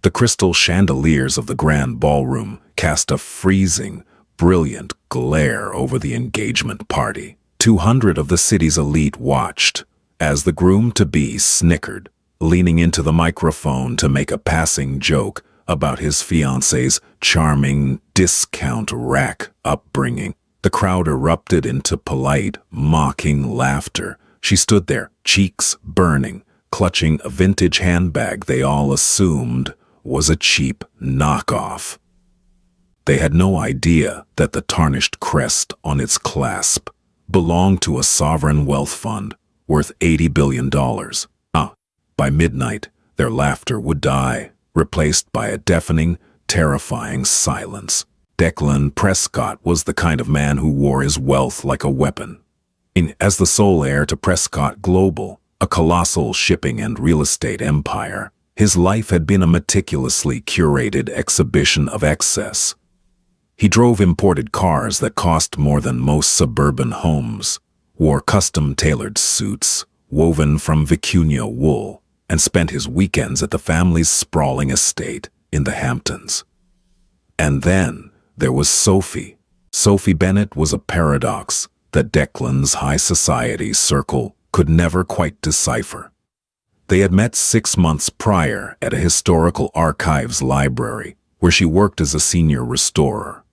The crystal chandeliers of the grand ballroom cast a freezing, brilliant glare over the engagement party. 200 of the city's elite watched as the groom-to-be snickered, leaning into the microphone to make a passing joke about his fiancée's charming discount rack upbringing. The crowd erupted into polite, mocking laughter. She stood there, cheeks burning, clutching a vintage handbag they all assumed was a cheap knockoff. They had no idea that the tarnished crest on its clasp belonged to a sovereign wealth fund worth $80 billion. By midnight, their laughter would die, replaced by a deafening, terrifying silence. Declan Prescott was the kind of man who wore his wealth like a weapon. As the sole heir to Prescott Global, a colossal shipping and real estate empire, his life had been a meticulously curated exhibition of excess. He drove imported cars that cost more than most suburban homes, wore custom-tailored suits woven from vicuña wool, and spent his weekends at the family's sprawling estate in the Hamptons. And then there was Sophie. Sophie Bennett was a paradox that Declan's high society circle could never quite decipher. They had met 6 months prior at a historical archives library where she worked as a senior restorer.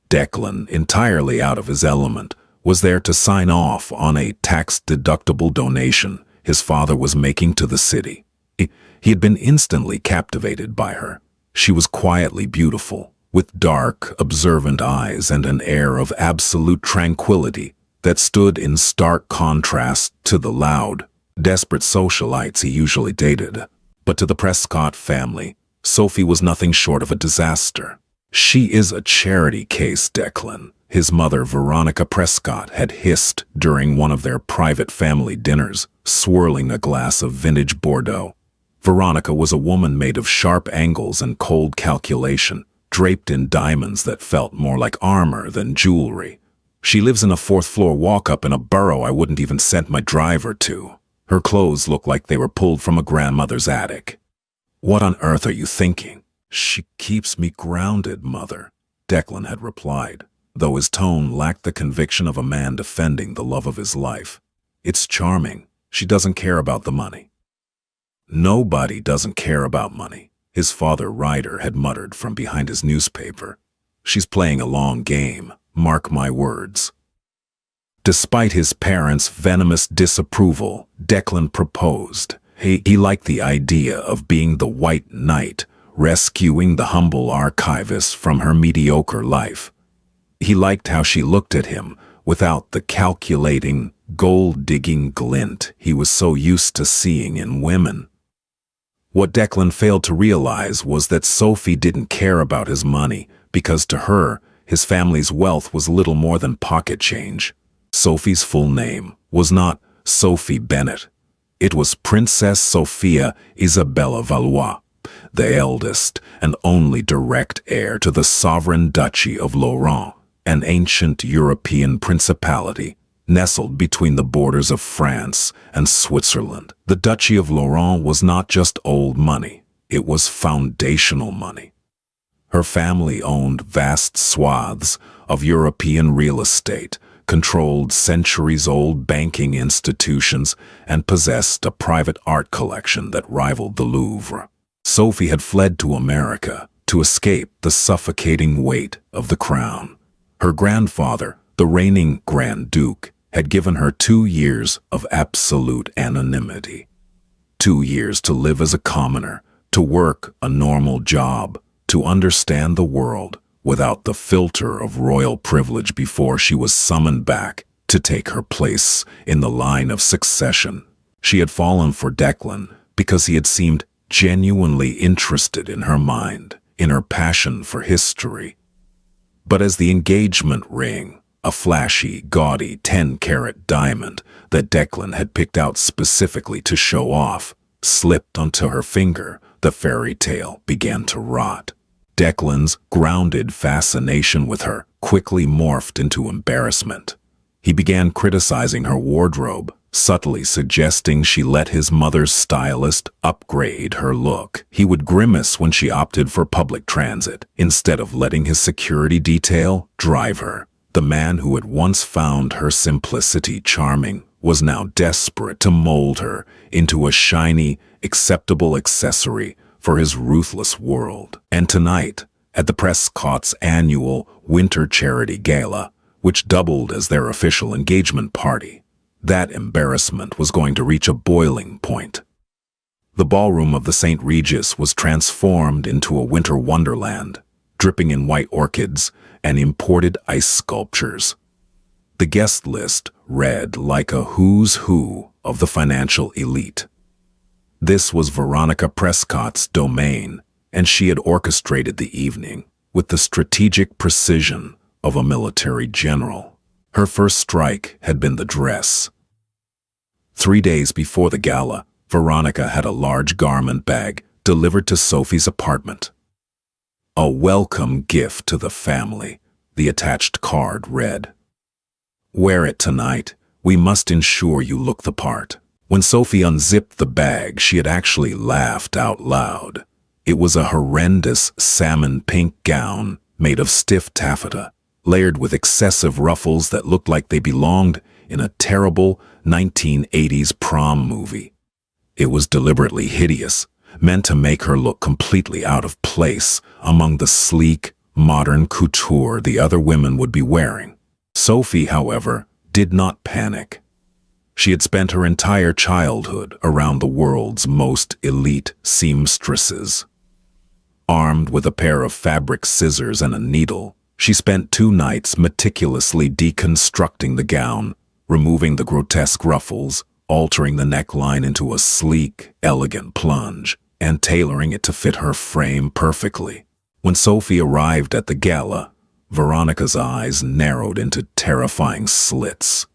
Declan, entirely out of his element, was there to sign off on a tax-deductible donation his father was making to the city. He had been instantly captivated by her. She was quietly beautiful, with dark, observant eyes and an air of absolute tranquility that stood in stark contrast to the loud, desperate socialites he usually dated. But to the Prescott family, Sophie was nothing short of a disaster. "She is a charity case, Declan," his mother Veronica Prescott had hissed during one of their private family dinners, swirling a glass of vintage Bordeaux. Veronica was a woman made of sharp angles and cold calculation, draped in diamonds that felt more like armor than jewelry. "She lives in a 4th-floor walk-up in a borough I wouldn't even send my driver to. Her clothes look like they were pulled from a grandmother's attic." "What on earth are you thinking?" "She keeps me grounded, Mother," Declan had replied, though his tone lacked the conviction of a man defending the love of his life. "It's charming. She doesn't care about the money." "Nobody doesn't care about money," his father Ryder had muttered from behind his newspaper. "She's playing a long game, mark my words." Despite his parents' venomous disapproval, Declan proposed. He liked the idea of being the white knight, rescuing the humble archivist from her mediocre life. He liked how she looked at him without the calculating, gold-digging glint he was so used to seeing in women. What Declan failed to realize was that Sophie didn't care about his money because to her, his family's wealth was little more than pocket change. Sophie's full name was not Sophie Bennett. It was Princess Sophia Isabella Valois, the eldest and only direct heir to the sovereign duchy of Lorraine, an ancient European principality nestled between the borders of France and Switzerland. The Duchy of Lorraine was not just old money, it was foundational money. Her family owned vast swaths of European real estate, controlled centuries-old banking institutions, and possessed a private art collection that rivaled the Louvre. Sophie had fled to America to escape the suffocating weight of the crown. Her grandfather, the reigning Grand Duke, had given her 2 years of absolute anonymity. 2 years to live as a commoner, to work a normal job, to understand the world without the filter of royal privilege before she was summoned back to take her place in the line of succession. She had fallen for Declan because he had seemed genuinely interested in her mind, in her passion for history. But as the engagement ring, a flashy, gaudy 10-carat diamond that Declan had picked out specifically to show off, slipped onto her finger, the fairy tale began to rot. Declan's grounded fascination with her quickly morphed into embarrassment. He began criticizing her wardrobe, subtly suggesting she let his mother's stylist upgrade her look. He would grimace when she opted for public transit, instead of letting his security detail drive her. The man who had once found her simplicity charming was now desperate to mold her into a shiny, acceptable accessory for his ruthless world. And tonight, at the Prescott's annual Winter Charity Gala, which doubled as their official engagement party, that embarrassment was going to reach a boiling point. The ballroom of the St. Regis was transformed into a winter wonderland, dripping in white orchids and imported ice sculptures. The guest list read like a who's who of the financial elite. This was Veronica Prescott's domain, and she had orchestrated the evening with the strategic precision of a military general. Her first strike had been the dress. 3 days before the gala, Veronica had a large garment bag delivered to Sophie's apartment. A welcome gift to the family, the attached card read. Wear it tonight. We must ensure you look the part. When Sophie unzipped the bag, she had actually laughed out loud. It was a horrendous salmon pink gown made of stiff taffeta, layered with excessive ruffles that looked like they belonged in a terrible 1980s prom movie. It was deliberately hideous, meant to make her look completely out of place among the sleek, modern couture the other women would be wearing. Sophie, however, did not panic. She had spent her entire childhood around the world's most elite seamstresses. Armed with a pair of fabric scissors and a needle, she spent 2 nights meticulously deconstructing the gown, removing the grotesque ruffles, altering the neckline into a sleek, elegant plunge, and tailoring it to fit her frame perfectly. When Sophie arrived at the gala, Veronica's eyes narrowed into terrifying slits.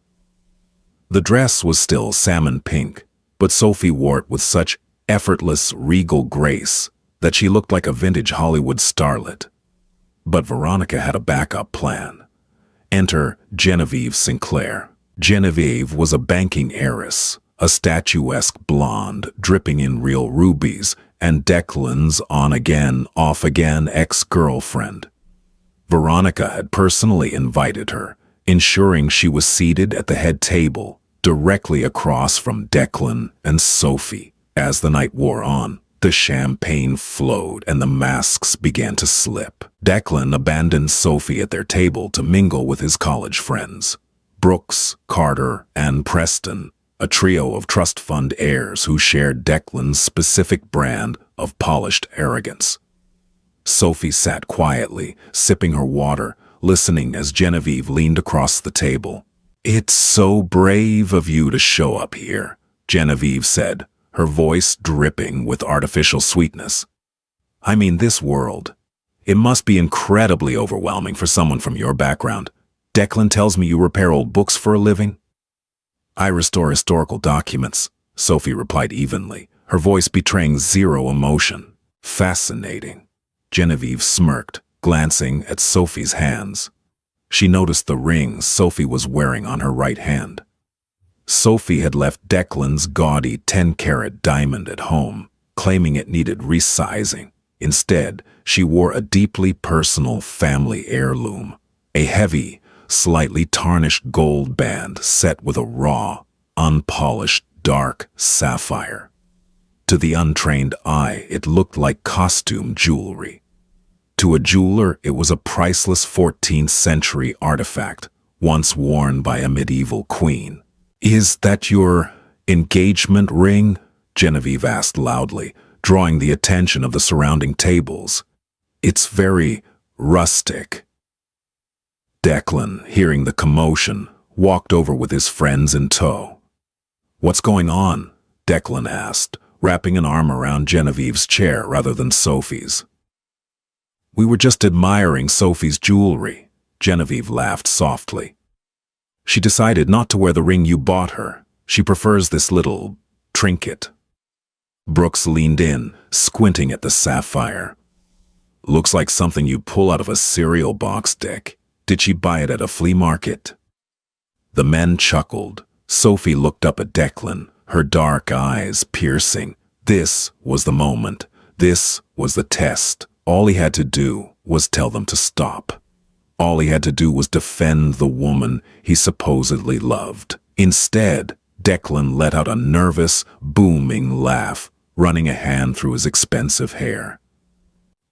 The dress was still salmon pink, but Sophie wore it with such effortless, regal grace that she looked like a vintage Hollywood starlet. But Veronica had a backup plan. Enter Genevieve Sinclair. Genevieve was a banking heiress, a statuesque blonde dripping in real rubies, and Declan's on-again, off-again ex-girlfriend. Veronica had personally invited her, ensuring she was seated at the head table, directly across from Declan and Sophie. As the night wore on, the champagne flowed and the masks began to slip. Declan abandoned Sophie at their table to mingle with his college friends, Brooks, Carter, and Preston, a trio of trust fund heirs who shared Declan's specific brand of polished arrogance. Sophie sat quietly, sipping her water, listening as Genevieve leaned across the table. "It's so brave of you to show up here," Genevieve said, her voice dripping with artificial sweetness. "I mean, this world. It must be incredibly overwhelming for someone from your background. Declan tells me you repair old books for a living." "I restore historical documents," Sophie replied evenly, her voice betraying zero emotion. "Fascinating." Genevieve smirked, glancing at Sophie's hands. She noticed the rings Sophie was wearing on her right hand. Sophie had left Declan's gaudy 10-carat diamond at home, claiming it needed resizing. Instead, she wore a deeply personal family heirloom, a heavy, slightly tarnished gold band set with a raw, unpolished, dark sapphire. To the untrained eye, it looked like costume jewelry. To a jeweler, it was a priceless 14th century artifact, once worn by a medieval queen. "Is that your engagement ring?" Genevieve asked loudly, drawing the attention of the surrounding tables. "It's very rustic." Declan, hearing the commotion, walked over with his friends in tow. "What's going on?" Declan asked, wrapping an arm around Genevieve's chair rather than Sophie's. "We were just admiring Sophie's jewelry," Genevieve laughed softly. "She decided not to wear the ring you bought her. She prefers this little trinket." Brooks leaned in, squinting at the sapphire. "Looks like something you pull out of a cereal box, Dick. Did she buy it at a flea market?" The men chuckled, Sophie looked up at Declan, her dark eyes piercing. This was the moment. This was the test. All he had to do was tell them to stop. All he had to do was defend the woman he supposedly loved. Instead, Declan let out a nervous, booming laugh, running a hand through his expensive hair.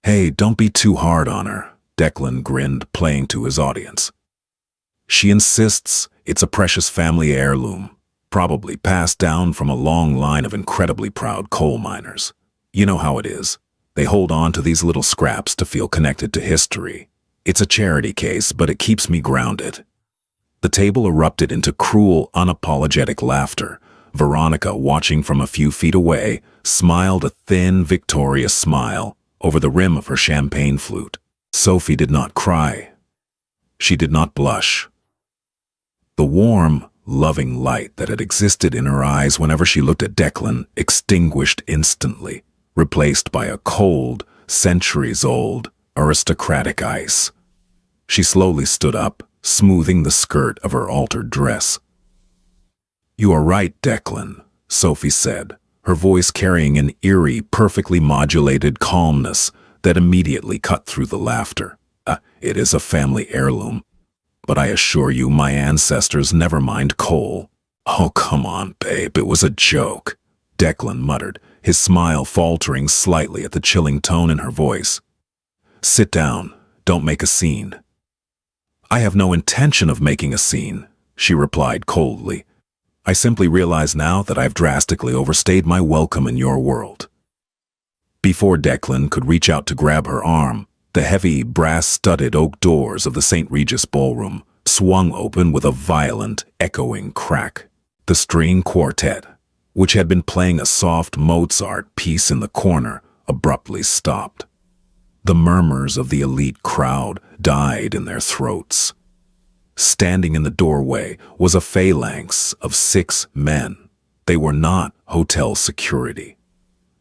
"Hey, don't be too hard on her," Declan grinned, playing to his audience. "She insists it's a precious family heirloom, probably passed down from a long line of incredibly proud coal miners. You know how it is. They hold on to these little scraps to feel connected to history. It's a charity case, but it keeps me grounded." The table erupted into cruel, unapologetic laughter. Veronica, watching from a few feet away, smiled a thin, victorious smile over the rim of her champagne flute. Sophie did not cry. She did not blush. The warm, loving light that had existed in her eyes whenever she looked at Declan extinguished instantly, replaced by a cold, centuries-old, aristocratic ice. She slowly stood up, smoothing the skirt of her altered dress. "You are right, Declan," Sophie said, her voice carrying an eerie, perfectly modulated calmness that immediately cut through the laughter. It is a family heirloom, but I assure you my ancestors never mined coal." "Oh, come on, babe, it was a joke," Declan muttered, his smile faltering slightly at the chilling tone in her voice. "Sit down, don't make a scene." "I have no intention of making a scene," she replied coldly. "I simply realize now that I've drastically overstayed my welcome in your world." Before Declan could reach out to grab her arm, the heavy, brass-studded oak doors of the St. Regis ballroom swung open with a violent, echoing crack. The string quartet, which had been playing a soft Mozart piece in the corner, abruptly stopped. The murmurs of the elite crowd died in their throats. Standing in the doorway was a phalanx of 6 men. They were not hotel security.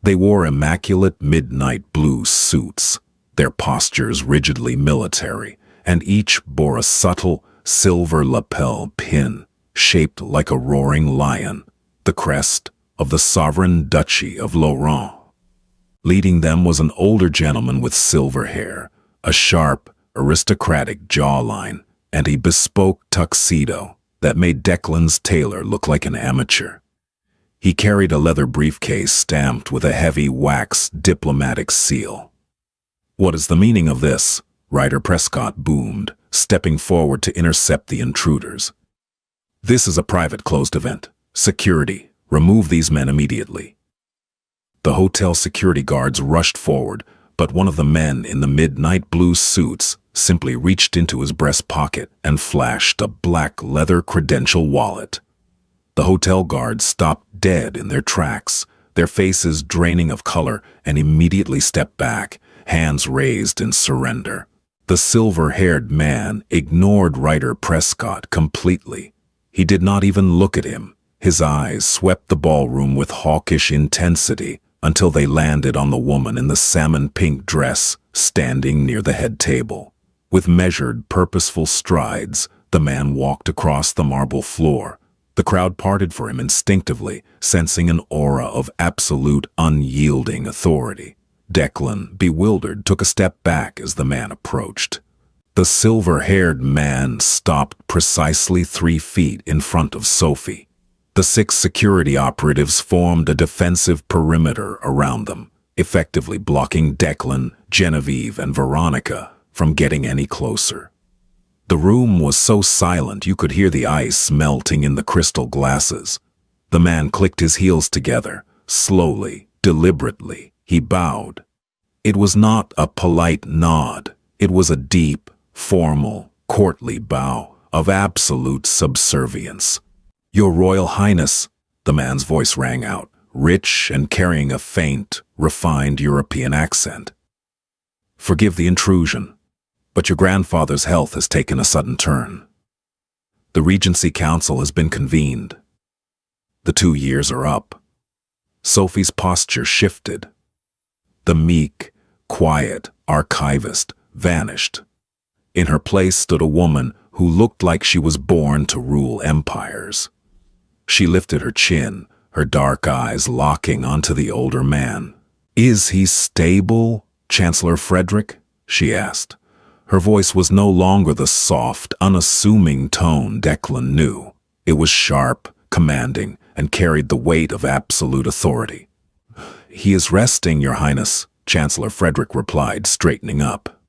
They wore immaculate midnight blue suits, their postures rigidly military, and each bore a subtle silver lapel pin shaped like a roaring lion, the crest of the sovereign duchy of Lorraine. Leading them was an older gentleman with silver hair, a sharp, aristocratic jawline, and a bespoke tuxedo that made Declan's tailor look like an amateur. He carried a leather briefcase stamped with a heavy wax diplomatic seal. "What is the meaning of this?" Ryder Prescott boomed, stepping forward to intercept the intruders. "This is a private closed event. Security, remove these men immediately." The hotel security guards rushed forward, but one of the men in the midnight blue suits simply reached into his breast pocket and flashed a black leather credential wallet. The hotel guards stopped dead in their tracks, their faces draining of color, and immediately stepped back, hands raised in surrender. The silver-haired man ignored Ryder Prescott completely. He did not even look at him. His eyes swept the ballroom with hawkish intensity until they landed on the woman in the salmon-pink dress standing near the head table. With measured, purposeful strides, the man walked across the marble floor. The crowd parted for him instinctively, sensing an aura of absolute, unyielding authority. Declan, bewildered, took a step back as the man approached. The silver-haired man stopped precisely 3 feet in front of Sophie. The 6 security operatives formed a defensive perimeter around them, effectively blocking Declan, Genevieve, and Veronica from getting any closer. The room was so silent you could hear the ice melting in the crystal glasses. The man clicked his heels together, slowly, deliberately. He bowed. It was not a polite nod. It was a deep, formal, courtly bow of absolute subservience. "Your Royal Highness," the man's voice rang out, rich and carrying a faint, refined European accent. "Forgive the intrusion, but your grandfather's health has taken a sudden turn. The Regency Council has been convened. The 2 years are up." Sophie's posture shifted. The meek, quiet archivist vanished. In her place stood a woman who looked like she was born to rule empires. She lifted her chin, her dark eyes locking onto the older man. "Is he stable, Chancellor Frederick?" she asked. Her voice was no longer the soft, unassuming tone Declan knew. It was sharp, commanding, and carried the weight of absolute authority. "He is resting, Your Highness," Chancellor Frederick replied, straightening up.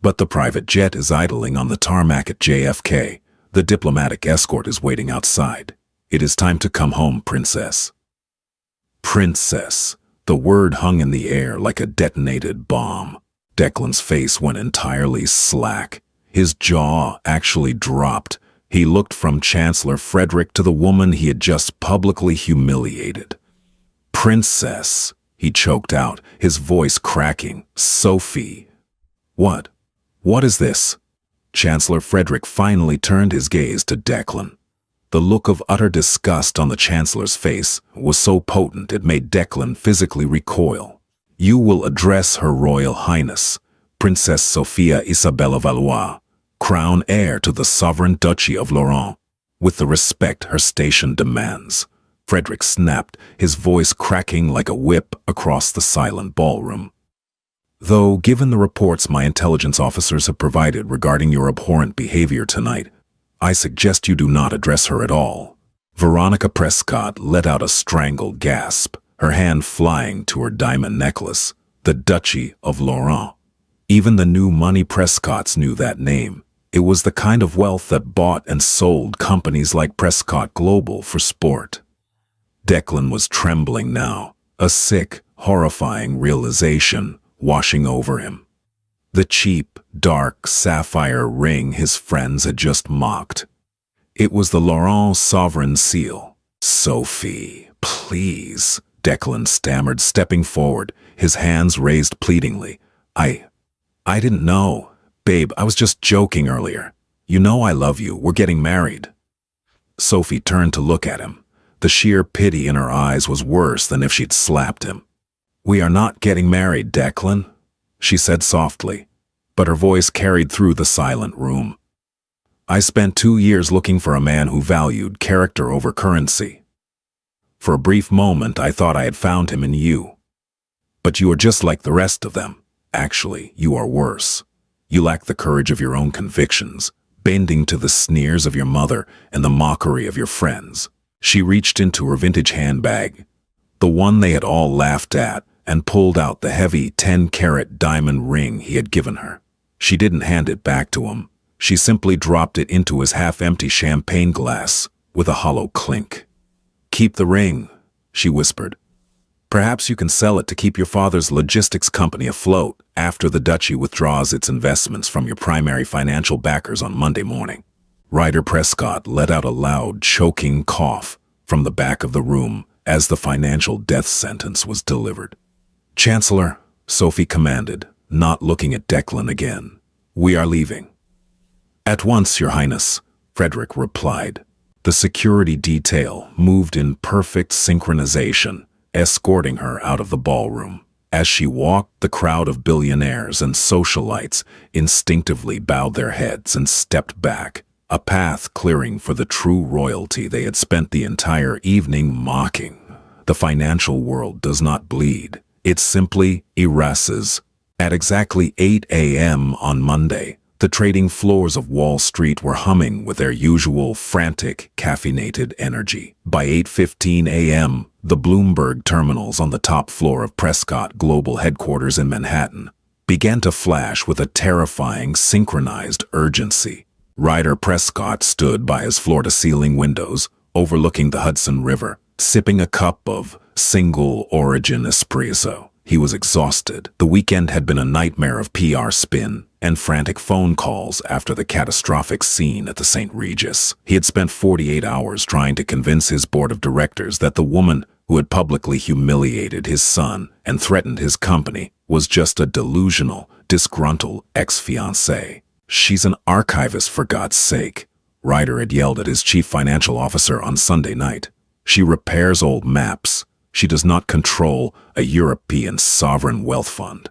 "But the private jet is idling on the tarmac at JFK. The diplomatic escort is waiting outside. It is time to come home, Princess." Princess. The word hung in the air like a detonated bomb. Declan's face went entirely slack. His jaw actually dropped. He looked from Chancellor Frederick to the woman he had just publicly humiliated. "Princess," he choked out, his voice cracking. "Sophie." "What? What is this?" Chancellor Frederick finally turned his gaze to Declan. The look of utter disgust on the Chancellor's face was so potent it made Declan physically recoil. "You will address Her Royal Highness, Princess Sophia Isabella Valois, crown heir to the sovereign duchy of Lorraine, with the respect her station demands," Frederick snapped, his voice cracking like a whip across the silent ballroom. "Though, given the reports my intelligence officers have provided regarding your abhorrent behavior tonight, I suggest you do not address her at all." Veronica Prescott let out a strangled gasp, her hand flying to her diamond necklace. The Duchy of Lorraine. Even the new money Prescotts knew that name. It was the kind of wealth that bought and sold companies like Prescott Global for sport. Declan was trembling now, a sick, horrifying realization washing over him. The cheap, dark sapphire ring his friends had just mocked. It was the Lorraine sovereign seal. "Sophie, please," Declan stammered, stepping forward, his hands raised pleadingly. I didn't know. Babe, I was just joking earlier. You know I love you. We're getting married." Sophie turned to look at him. The sheer pity in her eyes was worse than if she'd slapped him. "We are not getting married, Declan," she said softly, but her voice carried through the silent room. "I spent 2 years looking for a man who valued character over currency. For a brief moment, I thought I had found him in you. But you are just like the rest of them. Actually, you are worse. You lack the courage of your own convictions, bending to the sneers of your mother and the mockery of your friends." She reached into her vintage handbag, the one they had all laughed at, and pulled out the heavy 10-carat diamond ring he had given her. She didn't hand it back to him. She simply dropped it into his half-empty champagne glass with a hollow clink. "Keep the ring," she whispered. "Perhaps you can sell it to keep your father's logistics company afloat after the duchy withdraws its investments from your primary financial backers on Monday morning." Ryder Prescott let out a loud, choking cough from the back of the room as the financial death sentence was delivered. "Chancellor," Sophie commanded, not looking at Declan again, "we are leaving." "At once, Your Highness," Frederick replied. The security detail moved in perfect synchronization, escorting her out of the ballroom. As she walked, the crowd of billionaires and socialites instinctively bowed their heads and stepped back, a path clearing for the true royalty they had spent the entire evening mocking. The financial world does not bleed. It simply erases. At exactly 8 a.m. on Monday, the trading floors of Wall Street were humming with their usual frantic, caffeinated energy. By 8:15 a.m., the Bloomberg terminals on the top floor of Prescott Global headquarters in Manhattan began to flash with a terrifying, synchronized urgency. Ryder Prescott stood by his floor-to-ceiling windows, overlooking the Hudson River, sipping a cup of single-origin espresso. He was exhausted. The weekend had been a nightmare of PR spin and frantic phone calls after the catastrophic scene at the St. Regis. He had spent 48 hours trying to convince his board of directors that the woman who had publicly humiliated his son and threatened his company was just a delusional, disgruntled ex-fiancée. "She's an archivist, for God's sake," Ryder had yelled at his chief financial officer on Sunday night. "She repairs old maps. She does not control a European sovereign wealth fund."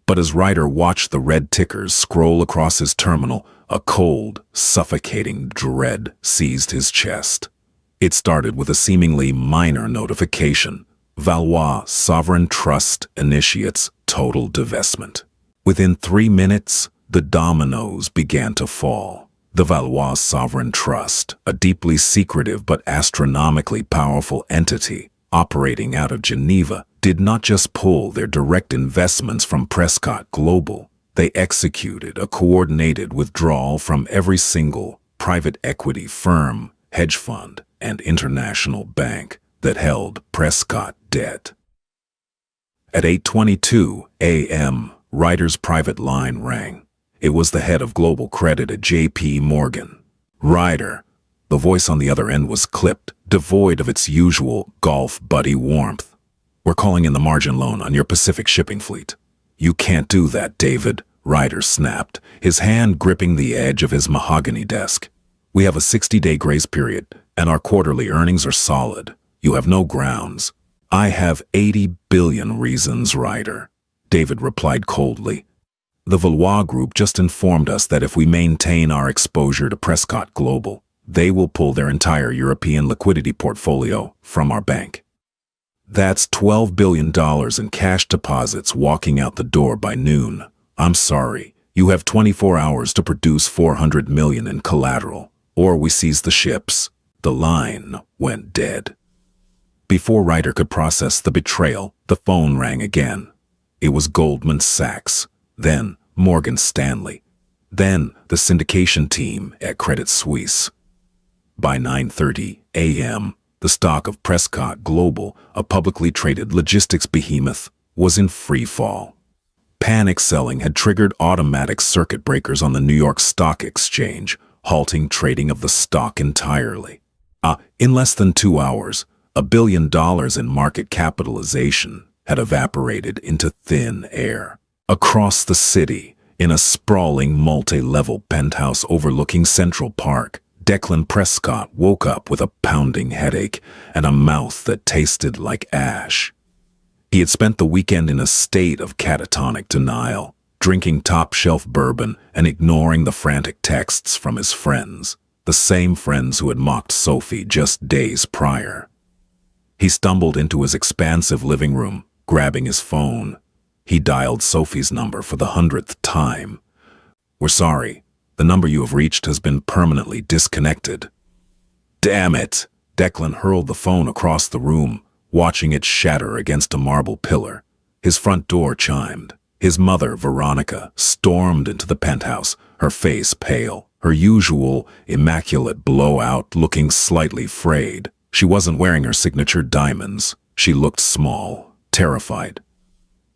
But as Ryder watched the red tickers scroll across his terminal, a cold, suffocating dread seized his chest. It started with a seemingly minor notification. Valois Sovereign Trust initiates total divestment. Within 3 minutes, the dominoes began to fall. The Valois Sovereign Trust, a deeply secretive but astronomically powerful entity operating out of Geneva, did not just pull their direct investments from Prescott Global. They executed a coordinated withdrawal from every single private equity firm, hedge fund, and international bank that held Prescott debt. At 8:22 a.m., Ryder's private line rang. It was the head of global credit at J.P. Morgan. Ryder. The voice on the other end was clipped, devoid of its usual golf buddy warmth. "We're calling in the margin loan on your Pacific shipping fleet." "You can't do that, David," Ryder snapped, his hand gripping the edge of his mahogany desk. "We have a 60-day grace period, and our quarterly earnings are solid. You have no grounds." "I have 80 billion reasons, Ryder," David replied coldly. "The Valois Group just informed us that if we maintain our exposure to Prescott Global, they will pull their entire European liquidity portfolio from our bank. That's $12 billion in cash deposits walking out the door by noon. I'm sorry, you have 24 hours to produce $400 million in collateral, or we seize the ships." The line went dead. Before Ryder could process the betrayal, the phone rang again. It was Goldman Sachs, then Morgan Stanley, then the syndication team at Credit Suisse. By 9:30 a.m., the stock of Prescott Global, a publicly traded logistics behemoth, was in free fall. Panic selling had triggered automatic circuit breakers on the New York Stock Exchange, halting trading of the stock entirely. In less than 2 hours, $1 billion in market capitalization had evaporated into thin air. Across the city, in a sprawling multi-level penthouse overlooking Central Park, Declan Prescott woke up with a pounding headache and a mouth that tasted like ash. He had spent the weekend in a state of catatonic denial, drinking top-shelf bourbon and ignoring the frantic texts from his friends, the same friends who had mocked Sophie just days prior. He stumbled into his expansive living room, grabbing his phone. He dialed Sophie's number for the 100th time. "We're sorry. The number you have reached has been permanently disconnected." "Damn it!" Declan hurled the phone across the room, watching it shatter against a marble pillar. His front door chimed. His mother, Veronica, stormed into the penthouse, her face pale, her usual immaculate blowout looking slightly frayed. She wasn't wearing her signature diamonds. She looked small, terrified.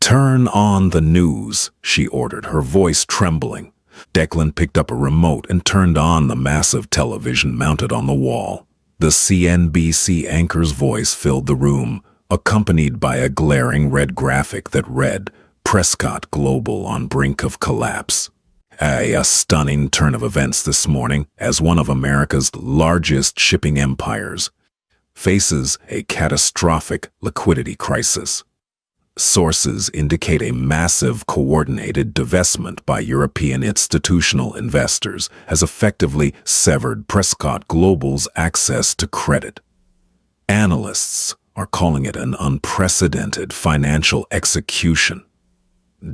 "Turn on the news," she ordered, her voice trembling. Declan picked up a remote and turned on the massive television mounted on the wall. The CNBC anchor's voice filled the room, accompanied by a glaring red graphic that read, "Prescott Global on brink of collapse." A stunning turn of events this morning as one of America's largest shipping empires faces a catastrophic liquidity crisis. Sources indicate a massive coordinated divestment by European institutional investors has effectively severed Prescott Global's access to credit. Analysts are calling it an unprecedented financial execution.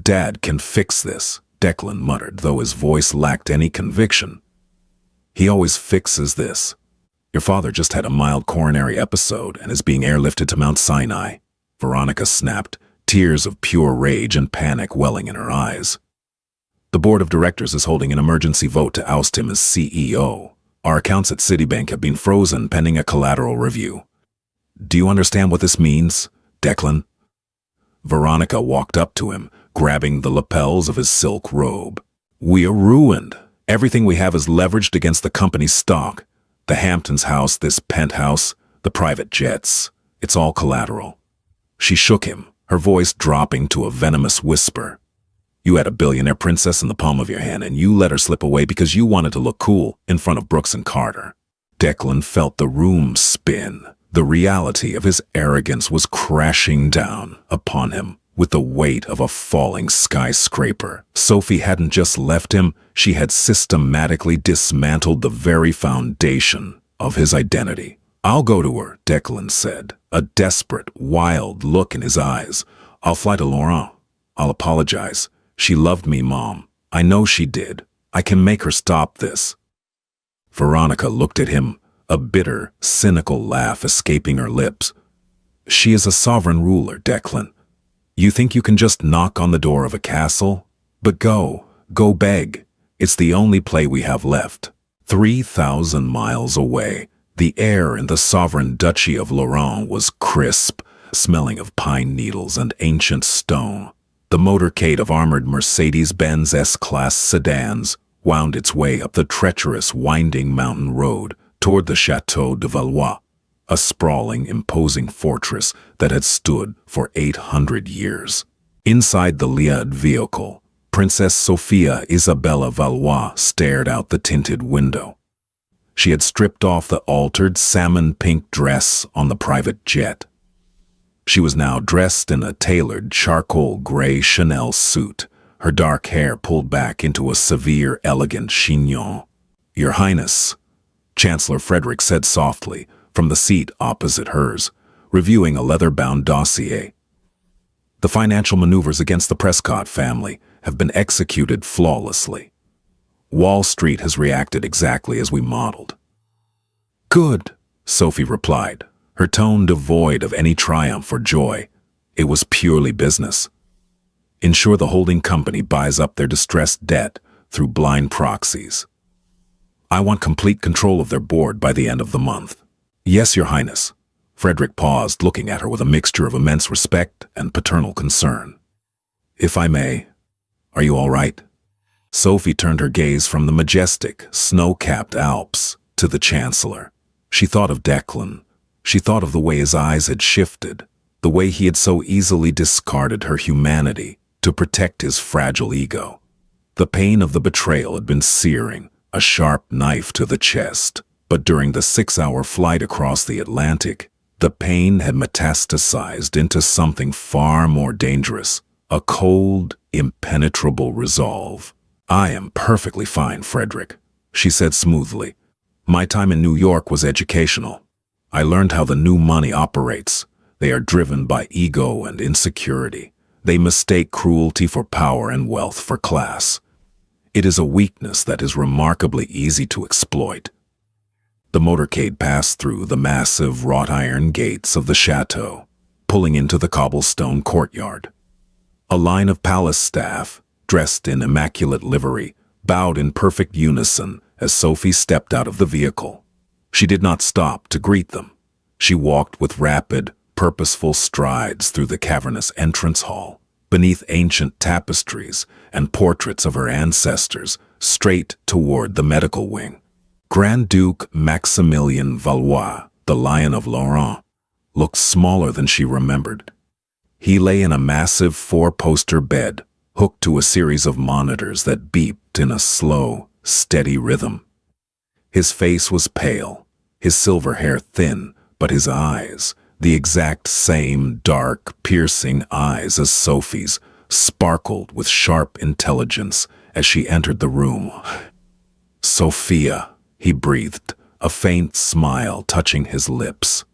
"Dad can fix this," Declan muttered, though his voice lacked any conviction. "He always fixes this. Your father just had a mild coronary episode and is being airlifted to Mount Sinai," Veronica snapped, tears of pure rage and panic welling in her eyes. "The board of directors is holding an emergency vote to oust him as CEO. Our accounts at Citibank have been frozen pending a collateral review. Do you understand what this means, Declan?" Veronica walked up to him, grabbing the lapels of his silk robe. "We are ruined. Everything we have is leveraged against the company's stock. The Hamptons house, this penthouse, the private jets. It's all collateral." She shook him, her voice dropping to a venomous whisper. "You had a billionaire princess in the palm of your hand, and you let her slip away because you wanted to look cool in front of Brooks and Carter." Declan felt the room spin. The reality of his arrogance was crashing down upon him with the weight of a falling skyscraper. Sophie hadn't just left him, she had systematically dismantled the very foundation of his identity. I'll go to her, Declan said, a desperate, wild look in his eyes. I'll fly to Laurent. I'll apologize. She loved me, Mom. I know she did. I can make her stop this. Veronica looked at him, a bitter, cynical laugh escaping her lips. She is a sovereign ruler, Declan. You think you can just knock on the door of a castle? But go beg. It's the only play we have left. 3,000 miles away, the air in the sovereign duchy of Laurent was crisp, smelling of pine needles and ancient stone. The motorcade of armored Mercedes-Benz S-Class sedans wound its way up the treacherous, winding mountain road toward the Château de Valois, a sprawling, imposing fortress that had stood for 800 years. Inside the Liad vehicle, Princess Sophia Isabella Valois stared out the tinted window. She had stripped off the altered salmon-pink dress on the private jet. She was now dressed in a tailored charcoal gray Chanel suit, her dark hair pulled back into a severe, elegant chignon. Your Highness, Chancellor Frederick said softly, from the seat opposite hers, reviewing a leather-bound dossier. The financial maneuvers against the Prescott family have been executed flawlessly. Wall Street has reacted exactly as we modeled. Good, Sophie replied, her tone devoid of any triumph or joy. It was purely business. Ensure the holding company buys up their distressed debt through blind proxies. I want complete control of their board by the end of the month. Yes, Your Highness. Frederick paused, looking at her with a mixture of immense respect and paternal concern. If I may, are you all right? Sophie turned her gaze from the majestic, snow-capped Alps to the Chancellor. She thought of Declan. She thought of the way his eyes had shifted, the way he had so easily discarded her humanity to protect his fragile ego. The pain of the betrayal had been searing, a sharp knife to the chest. But during the 6-hour flight across the Atlantic, the pain had metastasized into something far more dangerous, a cold, impenetrable resolve. I am perfectly fine, Frederick, she said smoothly. My time in New York was educational. I learned how the new money operates. They are driven by ego and insecurity. They mistake cruelty for power and wealth for class. It is a weakness that is remarkably easy to exploit. The motorcade passed through the massive wrought-iron gates of the chateau, pulling into the cobblestone courtyard. A line of palace staff, dressed in immaculate livery, bowed in perfect unison as Sophie stepped out of the vehicle. She did not stop to greet them. She walked with rapid, purposeful strides through the cavernous entrance hall, beneath ancient tapestries and portraits of her ancestors, straight toward the medical wing. Grand Duke Maximilien Valois, the Lion of Laurent, looked smaller than she remembered. He lay in a massive 4-poster bed, hooked to a series of monitors that beeped in a slow, steady rhythm. His face was pale, his silver hair thin, but his eyes, the exact same dark, piercing eyes as Sophie's, sparkled with sharp intelligence as she entered the room. Sophia, he breathed, a faint smile touching his lips.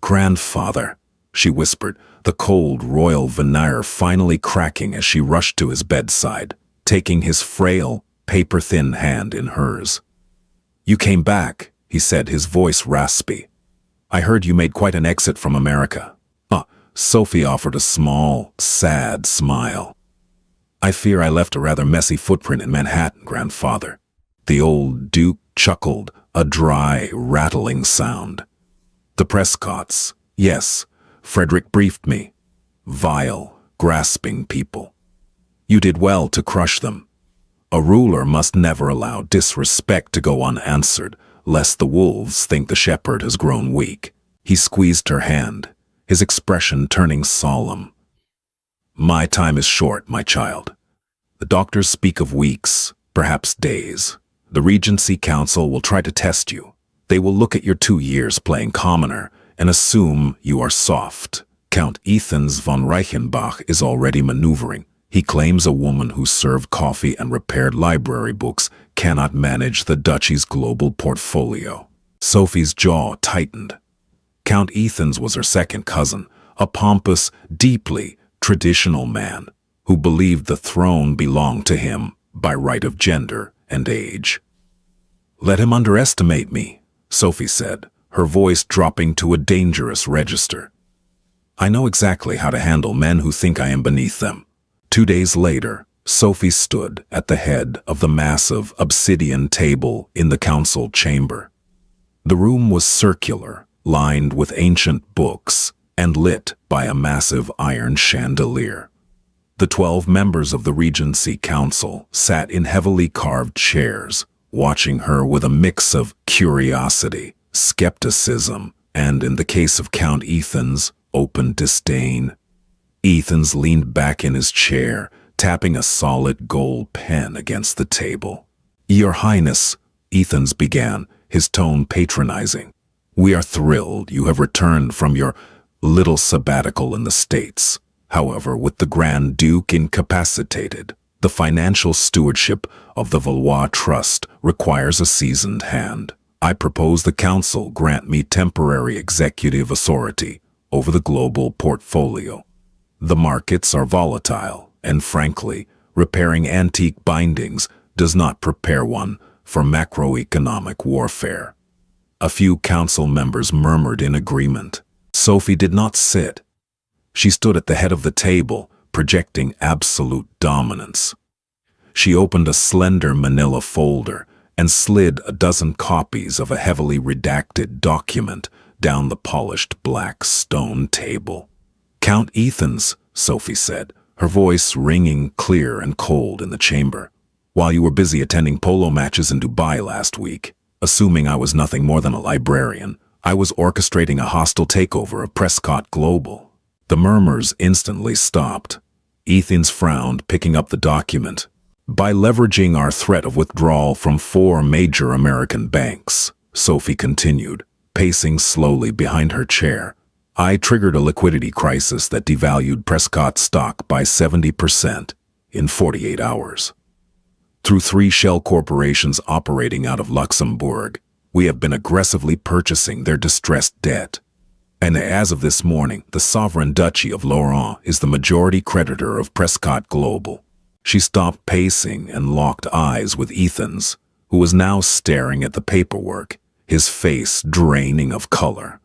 Grandfather, she whispered, the cold royal veneer finally cracking as she rushed to his bedside, taking his frail, paper-thin hand in hers. You came back, he said, his voice raspy. I heard you made quite an exit from America. Sophie offered a small, sad smile. I fear I left a rather messy footprint in Manhattan, grandfather. The old Duke chuckled, a dry, rattling sound. The Prescotts, yes, Frederick briefed me. Vile, grasping people. You did well to crush them. A ruler must never allow disrespect to go unanswered, lest the wolves think the shepherd has grown weak. He squeezed her hand, his expression turning solemn. My time is short, my child. The doctors speak of weeks, perhaps days. The Regency Council will try to test you. They will look at your 2 years playing commoner and assume you are soft. Count Ethans von Reichenbach is already maneuvering. He claims a woman who served coffee and repaired library books cannot manage the duchy's global portfolio. Sophie's jaw tightened. Count Ethan's was her second cousin, a pompous, deeply traditional man who believed the throne belonged to him by right of gender and age. "Let him underestimate me," Sophie said, her voice dropping to a dangerous register. "I know exactly how to handle men who think I am beneath them." 2 days later, Sophie stood at the head of the massive obsidian table in the council chamber. The room was circular, lined with ancient books, and lit by a massive iron chandelier. The 12 members of the Regency Council sat in heavily carved chairs, watching her with a mix of curiosity, skepticism, and, in the case of Count Ethan's, open disdain. Ethan's leaned back in his chair, tapping a solid gold pen against the table. "Your Highness," Ethan's began, his tone patronizing, "we are thrilled you have returned from your little sabbatical in the States. However, with the Grand Duke incapacitated, the financial stewardship of the Valois Trust requires a seasoned hand. I propose the Council grant me temporary executive authority over the global portfolio. The markets are volatile, and frankly, repairing antique bindings does not prepare one for macroeconomic warfare." A few council members murmured in agreement. Sophie did not sit. She stood at the head of the table, projecting absolute dominance. She opened a slender manila folder and slid a dozen copies of a heavily redacted document down the polished black stone table. "Count Ethan's," Sophie said, her voice ringing clear and cold in the chamber. "While you were busy attending polo matches in Dubai last week, assuming I was nothing more than a librarian, I was orchestrating a hostile takeover of Prescott Global." The murmurs instantly stopped. Ethan's frowned, picking up the document. "By leveraging our threat of withdrawal from 4 major American banks," Sophie continued, pacing slowly behind her chair, "I triggered a liquidity crisis that devalued Prescott stock by 70% in 48 hours. Through 3 shell corporations operating out of Luxembourg, we have been aggressively purchasing their distressed debt. And as of this morning, the Sovereign Duchy of Lorraine is the majority creditor of Prescott Global." She stopped pacing and locked eyes with Ethan's, who was now staring at the paperwork, his face draining of color.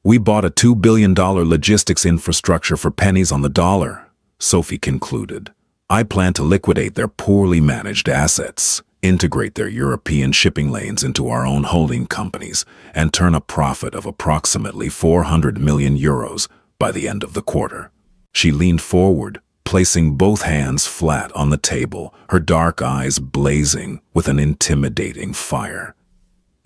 "We bought a $2 billion logistics infrastructure for pennies on the dollar," Sophie concluded. "I plan to liquidate their poorly managed assets, integrate their European shipping lanes into our own holding companies, and turn a profit of approximately 400 million euros by the end of the quarter." She leaned forward, placing both hands flat on the table, her dark eyes blazing with an intimidating fire.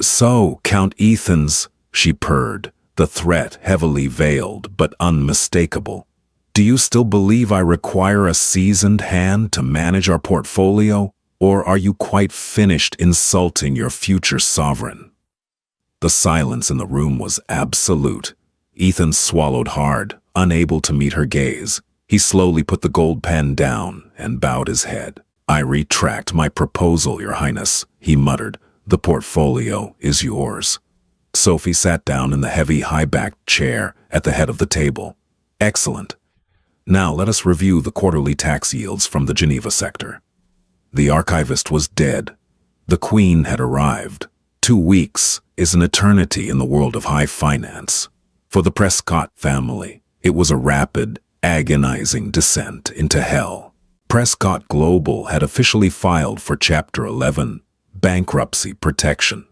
"So, Count Ethan's," she purred, the threat heavily veiled but unmistakable. "Do you still believe I require a seasoned hand to manage our portfolio? Or are you quite finished insulting your future sovereign?" The silence in the room was absolute. Ethan swallowed hard, unable to meet her gaze. He slowly put the gold pen down and bowed his head. "I retract my proposal, Your Highness," he muttered. "The portfolio is yours." Sophie sat down in the heavy, high-backed chair at the head of the table. "Excellent. Now let us review the quarterly tax yields from the Geneva sector." The archivist was dead. The Queen had arrived. 2 weeks is an eternity in the world of high finance. For the Prescott family, it was a rapid, agonizing descent into hell. Prescott Global had officially filed for Chapter 11, bankruptcy protection.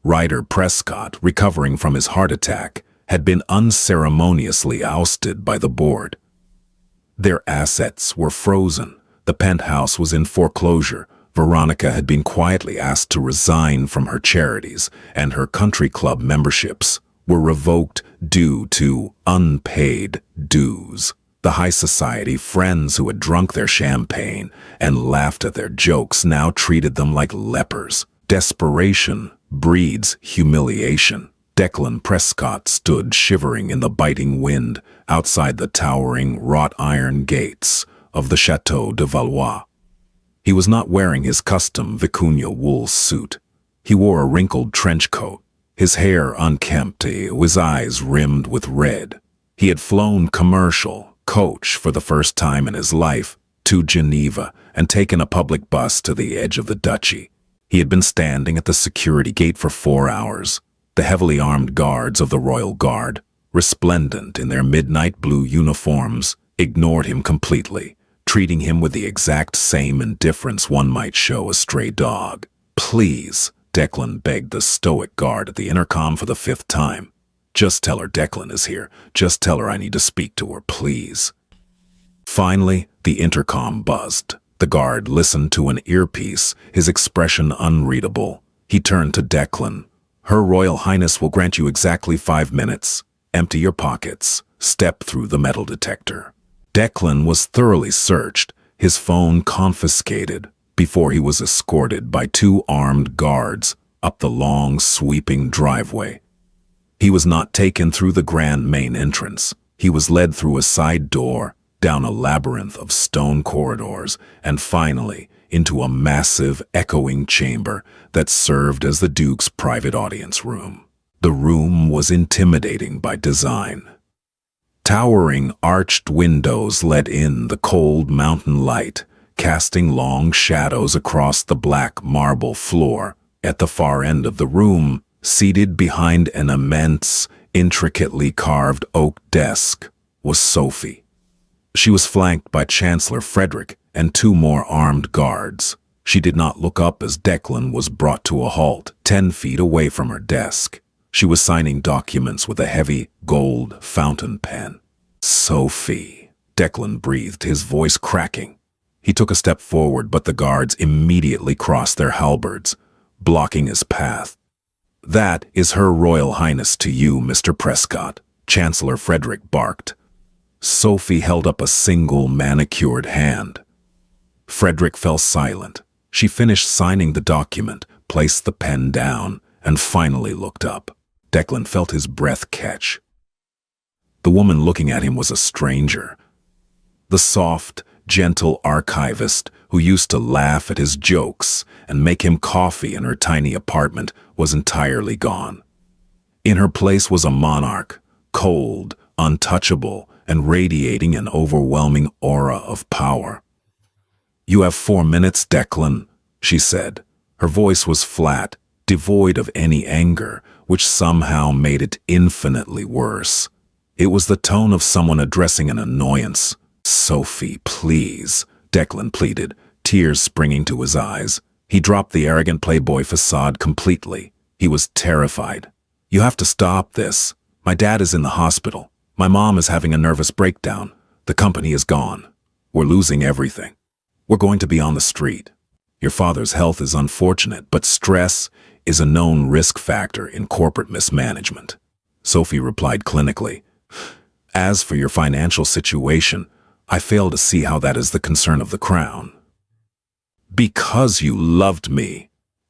Ryder Prescott, recovering from his heart attack, had been unceremoniously ousted by the board. Their assets were frozen. The penthouse was in foreclosure. Veronica had been quietly asked to resign from her charities, and her country club memberships were revoked due to unpaid dues. The high society friends who had drunk their champagne and laughed at their jokes now treated them like lepers. Desperation breeds humiliation. Declan Prescott stood shivering in the biting wind outside the towering wrought iron gates of the Château de Valois. He was not wearing his custom vicuña wool suit. He wore a wrinkled trench coat, his hair unkempt, his eyes rimmed with red. He had flown commercial, coach for the first time in his life, to Geneva and taken a public bus to the edge of the duchy. He had been standing at the security gate for 4 hours. The heavily armed guards of the Royal Guard, resplendent in their midnight blue uniforms, ignored him completely, treating him with the exact same indifference one might show a stray dog. "Please," Declan begged the stoic guard at the intercom for the 5th time. "Just tell her Declan is here. Just tell her I need to speak to her, please." Finally, the intercom buzzed. The guard listened to an earpiece, his expression unreadable. He turned to Declan. "Her Royal Highness will grant you exactly 5 minutes. Empty your pockets. Step through the metal detector." Declan was thoroughly searched, his phone confiscated, before he was escorted by 2 armed guards up the long, sweeping driveway. He was not taken through the grand main entrance. He was led through a side door, down a labyrinth of stone corridors, and finally into a massive, echoing chamber that served as the Duke's private audience room. The room was intimidating by design. Towering, arched windows let in the cold mountain light, casting long shadows across the black marble floor. At the far end of the room, seated behind an immense, intricately carved oak desk, was Sophie. She was flanked by Chancellor Frederick and 2 more armed guards. She did not look up as Declan was brought to a halt 10 feet away from her desk. She was signing documents with a heavy, gold fountain pen. "Sophie," Declan breathed, his voice cracking. He took a step forward, but the guards immediately crossed their halberds, blocking his path. "That is Her Royal Highness to you, Mr. Prescott," Chancellor Frederick barked. Sophie held up a single manicured hand. Frederick fell silent. She finished signing the document, placed the pen down, and finally looked up. Declan felt his breath catch. The woman looking at him was a stranger. The soft, gentle archivist who used to laugh at his jokes and make him coffee in her tiny apartment was entirely gone. In her place was a monarch, cold, untouchable, and radiating an overwhelming aura of power. "You have 4 minutes, Declan," she said. Her voice was flat, devoid of any anger, which somehow made it infinitely worse. It was the tone of someone addressing an annoyance. "Sophie, please," Declan pleaded, tears springing to his eyes. He dropped the arrogant playboy facade completely. He was terrified. "You have to stop this. My dad is in the hospital. My mom is having a nervous breakdown. The company is gone. We're losing everything. We're going to be on the street. Your father's health is unfortunate, but stress is a known risk factor in corporate mismanagement." Sophie replied clinically, "As for your financial situation, I fail to see how that is the concern of the crown." "Because you loved me,"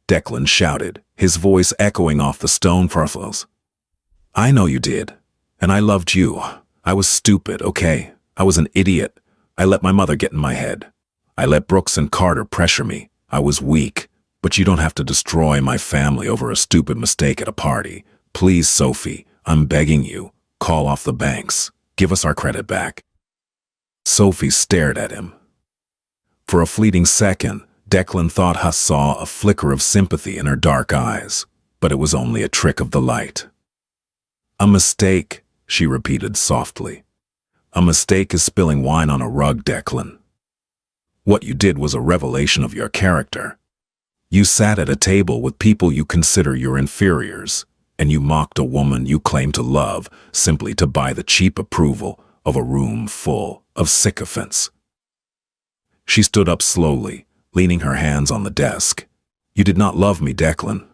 Declan shouted, his voice echoing off the stone parcels. "I know you did. And I loved you. I was stupid, okay? I was an idiot. I let my mother get in my head. I let Brooks and Carter pressure me. I was weak. But you don't have to destroy my family over a stupid mistake at a party. Please, Sophie, I'm begging you. Call off the banks. Give us our credit back." Sophie stared at him. For a fleeting second, Declan thought he saw a flicker of sympathy in her dark eyes, but it was only a trick of the light. "A mistake," she repeated softly. "A mistake is spilling wine on a rug, Declan. What you did was a revelation of your character. You sat at a table with people you consider your inferiors, and you mocked a woman you claim to love simply to buy the cheap approval of a room full of sycophants." She stood up slowly, leaning her hands on the desk. "You did not love me, Declan.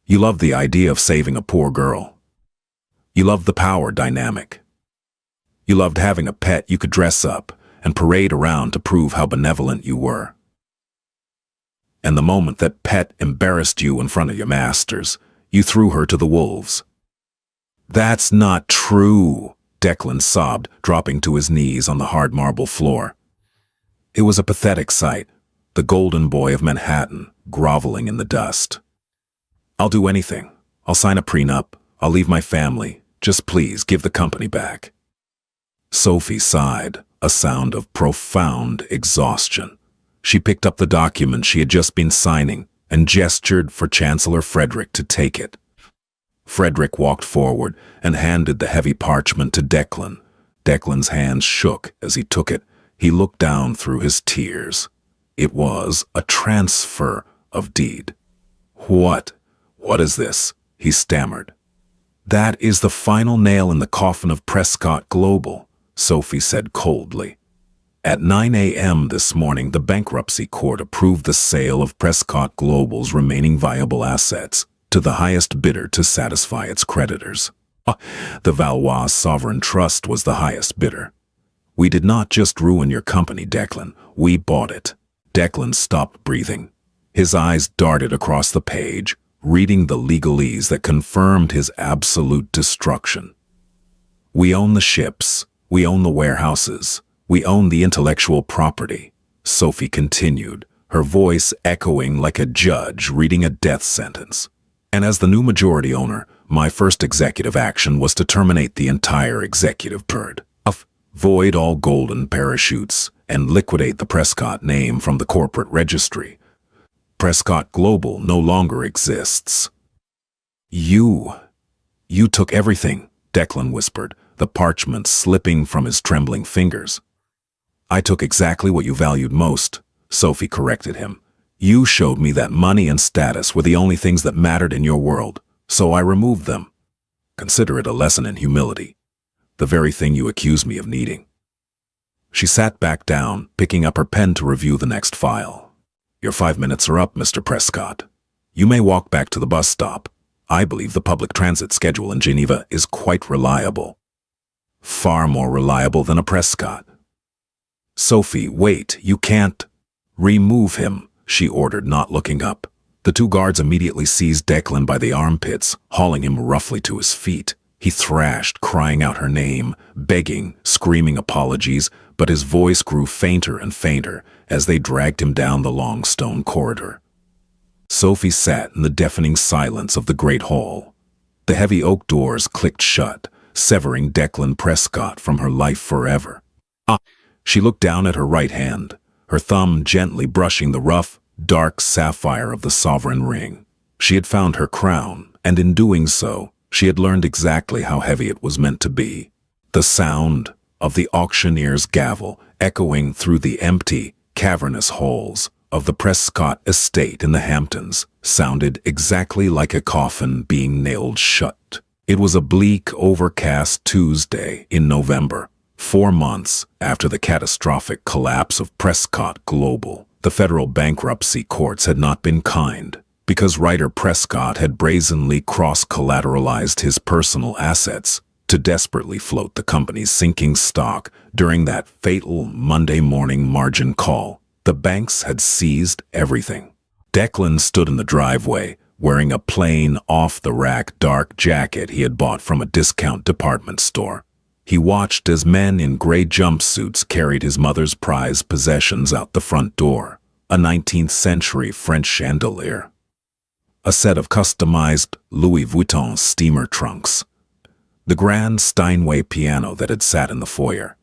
You loved the idea of saving a poor girl. You loved the power dynamic. You loved having a pet you could dress up and parade around to prove how benevolent you were. And the moment that pet embarrassed you in front of your masters, you threw her to the wolves." "That's not true," Declan sobbed, dropping to his knees on the hard marble floor. It was a pathetic sight, the golden boy of Manhattan groveling in the dust. I'll do anything. I'll sign a prenup. I'll leave my family. Just please give the company back. Sophie sighed, a sound of profound exhaustion. She picked up the document she had just been signing and gestured for Chancellor Frederick to take it. Frederick walked forward and handed the heavy parchment to Declan. Declan's hands shook as he took it. He looked down through his tears. It was a transfer of deed. What is this? He stammered. That is the final nail in the coffin of Prescott Global, Sophie said coldly. At 9 a.m. this morning, the bankruptcy court approved the sale of Prescott Global's remaining viable assets to the highest bidder to satisfy its creditors. The Valois Sovereign Trust was the highest bidder. We did not just ruin your company, Declan. We bought it. Declan stopped breathing. His eyes darted across the page, reading the legalese that confirmed his absolute destruction. We own the ships. We own the warehouses. We own the intellectual property, Sophie continued, her voice echoing like a judge reading a death sentence. And as the new majority owner, my first executive action was to terminate the entire executive board, void all golden parachutes, and liquidate the Prescott name from the corporate registry. Prescott Global no longer exists. You took everything, Declan whispered, the parchment slipping from his trembling fingers. I took exactly what you valued most, Sophie corrected him. You showed me that money and status were the only things that mattered in your world, so I removed them. Consider it a lesson in humility, the very thing you accuse me of needing. She sat back down, picking up her pen to review the next file. Your 5 minutes are up, Mr. Prescott. You may walk back to the bus stop. I believe the public transit schedule in Geneva is quite reliable. Far more reliable than a Prescott. Sophie, wait, you can't. Remove him, she ordered, not looking up. The two guards immediately seized Declan by the armpits, hauling him roughly to his feet. He thrashed, crying out her name, begging, screaming apologies, but his voice grew fainter and fainter as they dragged him down the long stone corridor. Sophie sat in the deafening silence of the great hall. The heavy oak doors clicked shut, severing Declan Prescott from her life forever. She looked down at her right hand, her thumb gently brushing the rough, dark sapphire of the sovereign ring. She had found her crown, and in doing so, she had learned exactly how heavy it was meant to be. The sound of the auctioneer's gavel echoing through the empty, cavernous halls of the Prescott estate in the Hamptons sounded exactly like a coffin being nailed shut. It was a bleak, overcast Tuesday in November, 4 months after the catastrophic collapse of Prescott Global. The federal bankruptcy courts had not been kind, because Ryder Prescott had brazenly cross-collateralized his personal assets to desperately float the company's sinking stock during that fatal Monday morning margin call. The banks had seized everything. Declan stood in the driveway, wearing a plain, off-the-rack dark jacket he had bought from a discount department store. He watched as men in gray jumpsuits carried his mother's prized possessions out the front door, a 19th-century French chandelier, a set of customized Louis Vuitton steamer trunks, the grand Steinway piano that had sat in the foyer,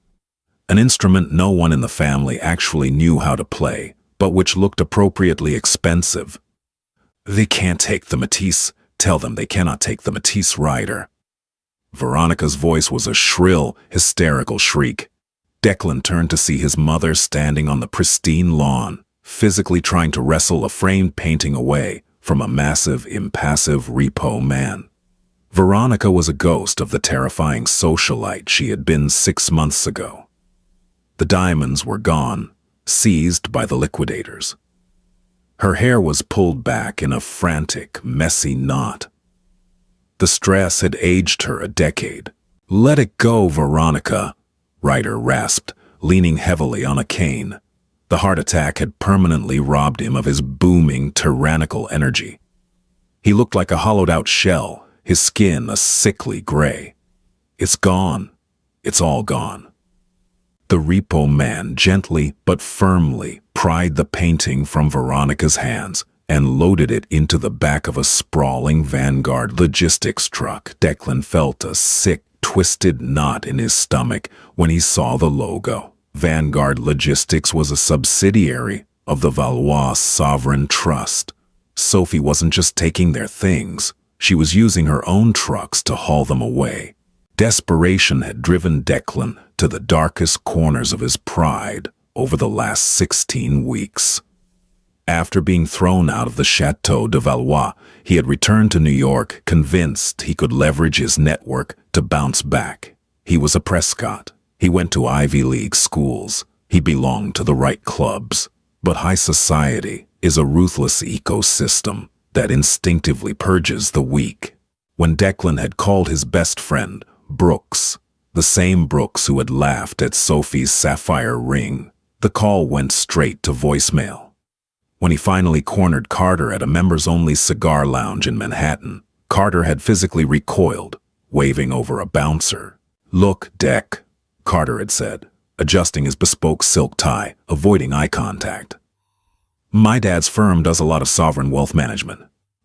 an instrument no one in the family actually knew how to play, but which looked appropriately expensive. They can't take the Matisse. Tell them they cannot take the Matisse Ryder. Veronica's voice was a shrill, hysterical shriek. Declan turned to see his mother standing on the pristine lawn, physically trying to wrestle a framed painting away from a massive, impassive repo man. Veronica was a ghost of the terrifying socialite she had been 6 months ago. The diamonds were gone, seized by the liquidators. Her hair was pulled back in a frantic, messy knot. The stress had aged her a decade. Let it go, Veronica, Ryder rasped, leaning heavily on a cane. The heart attack had permanently robbed him of his booming, tyrannical energy. He looked like a hollowed-out shell, his skin a sickly gray. It's gone. It's all gone. The repo man gently but firmly pried the painting from Veronica's hands and loaded it into the back of a sprawling Vanguard logistics truck. Declan felt a sick, twisted knot in his stomach when he saw the logo. Vanguard Logistics was a subsidiary of the Valois Sovereign Trust. Sophie wasn't just taking their things, she was using her own trucks to haul them away. Desperation had driven Declan to the darkest corners of his pride over the last 16 weeks. After being thrown out of the Chateau de Valois, he had returned to New York, convinced he could leverage his network to bounce back. He was a Prescott. He went to Ivy League schools. He belonged to the right clubs. But high society is a ruthless ecosystem that instinctively purges the weak. When Declan had called his best friend, Brooks, the same Brooks who had laughed at Sophie's sapphire ring, the call went straight to voicemail. When he finally cornered Carter at a members-only cigar lounge in Manhattan, Carter had physically recoiled, waving over a bouncer. "Look, Deck," Carter had said, adjusting his bespoke silk tie, avoiding eye contact. "My dad's firm does a lot of sovereign wealth management.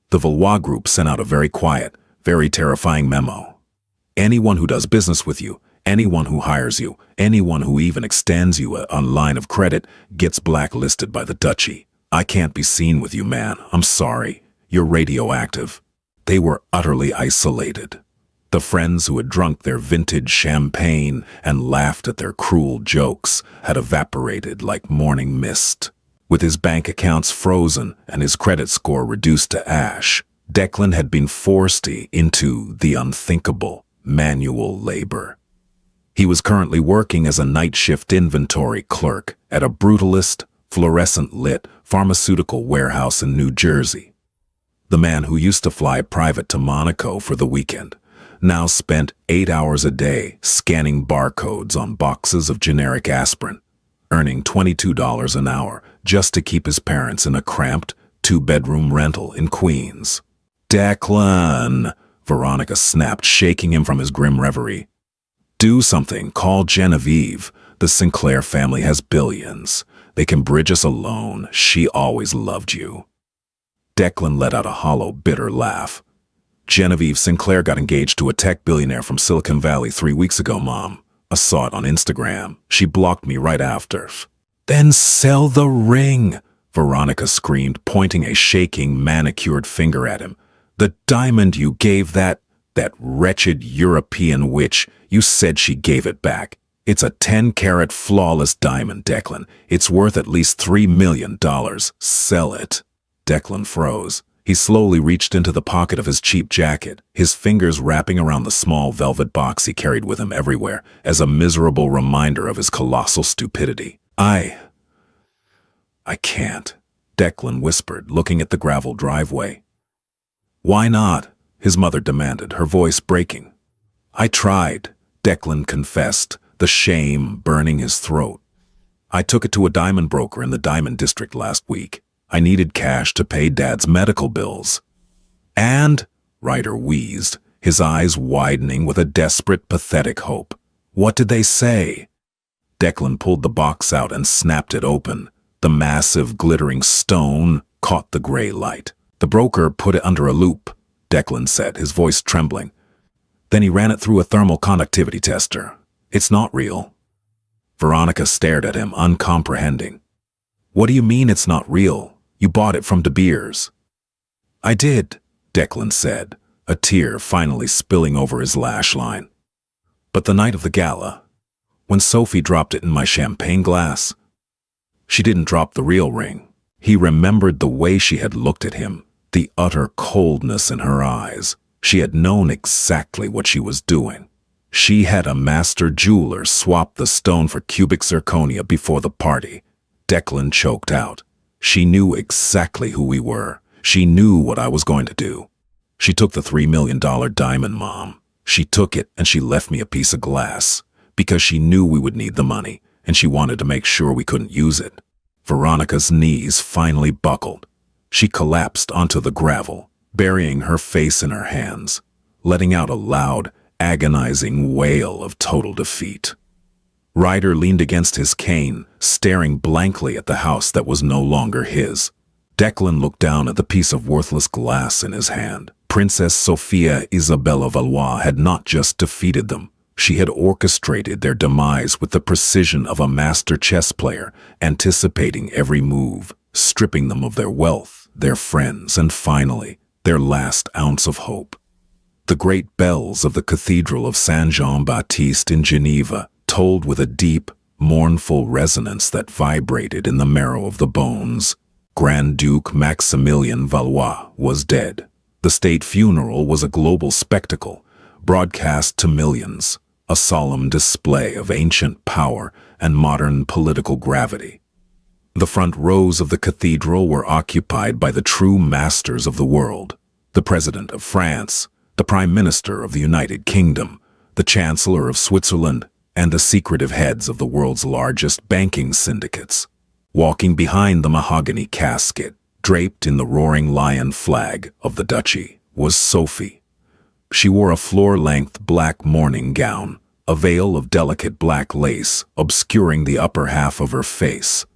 The Valois Group sent out a very quiet, very terrifying memo. Anyone who does business with you, anyone who hires you, anyone who even extends you a line of credit gets blacklisted by the duchy. I can't be seen with you, man. I'm sorry. You're radioactive." They were utterly isolated. The friends who had drunk their vintage champagne and laughed at their cruel jokes had evaporated like morning mist. With his bank accounts frozen and his credit score reduced to ash, Declan had been forced into the unthinkable, manual labor. He was currently working as a night shift inventory clerk at a brutalist, fluorescent-lit pharmaceutical warehouse in New Jersey. The man who used to fly private to Monaco for the weekend now spent 8 hours a day scanning barcodes on boxes of generic aspirin, earning $22 an hour just to keep his parents in a cramped, 2-bedroom rental in Queens. "Declan," Veronica snapped, shaking him from his grim reverie. "Do something. Call Genevieve. The Sinclair family has billions. They can bridge us a loan. She always loved you." Declan let out a hollow, bitter laugh. "Genevieve Sinclair got engaged to a tech billionaire from Silicon Valley 3 weeks ago, Mom. I saw it on Instagram. She blocked me right after." "Then sell the ring," Veronica screamed, pointing a shaking, manicured finger at him. "The diamond you gave that wretched European witch, you said she gave it back. It's a 10-carat flawless diamond, Declan. It's worth at least $3 million. Sell it." Declan froze. He slowly reached into the pocket of his cheap jacket, his fingers wrapping around the small velvet box he carried with him everywhere as a miserable reminder of his colossal stupidity. I can't," Declan whispered, looking at the gravel driveway. "Why not?" his mother demanded, her voice breaking. "I tried," Declan confessed, the shame burning his throat. "I took it to a diamond broker in the Diamond District last week. I needed cash to pay Dad's medical bills." "And," Ryder wheezed, his eyes widening with a desperate, pathetic hope. "What did they say?" Declan pulled the box out and snapped it open. The massive, glittering stone caught the gray light. "The broker put it under a loop," Declan said, his voice trembling. "Then he ran it through a thermal conductivity tester. It's not real." Veronica stared at him, uncomprehending. "What do you mean it's not real? You bought it from De Beers." "I did," Declan said, a tear finally spilling over his lash line. "But the night of the gala, when Sophie dropped it in my champagne glass, she didn't drop the real ring." He remembered the way she had looked at him, the utter coldness in her eyes. She had known exactly what she was doing. She had a master jeweler swap the stone for cubic zirconia before the party. Declan choked out. "She knew exactly who we were. She knew what I was going to do. She took the $3 million diamond, Mom. She took it and she left me a piece of glass because she knew we would need the money and she wanted to make sure we couldn't use it." Veronica's knees finally buckled. She collapsed onto the gravel, burying her face in her hands, letting out a loud, agonizing wail of total defeat. Ryder leaned against his cane, staring blankly at the house that was no longer his. Declan looked down at the piece of worthless glass in his hand. Princess Sophia Isabella Valois had not just defeated them. She had orchestrated their demise with the precision of a master chess player, anticipating every move, stripping them of their wealth, their friends, and finally, their last ounce of hope. The great bells of the Cathedral of Saint Jean-Baptiste in Geneva tolled with a deep, mournful resonance that vibrated in the marrow of the bones. Grand Duke Maximilien Valois was dead. The state funeral was a global spectacle, broadcast to millions, a solemn display of ancient power and modern political gravity. The front rows of the cathedral were occupied by the true masters of the world, the President of France, the Prime Minister of the United Kingdom, the Chancellor of Switzerland, and the secretive heads of the world's largest banking syndicates. Walking behind the mahogany casket, draped in the roaring lion flag of the duchy, was Sophie. She wore a floor-length black mourning gown, a veil of delicate black lace obscuring the upper half of her face.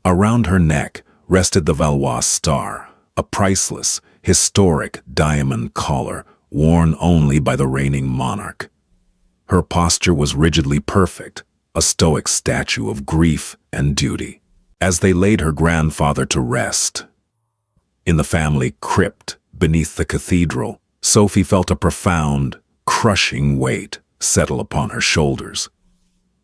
Around her neck rested the Valois star, a priceless, historic diamond collar worn only by the reigning monarch. Her posture was rigidly perfect, a stoic statue of grief and duty. As they laid her grandfather to rest in the family crypt beneath the cathedral, Sophie felt a profound, crushing weight settle upon her shoulders.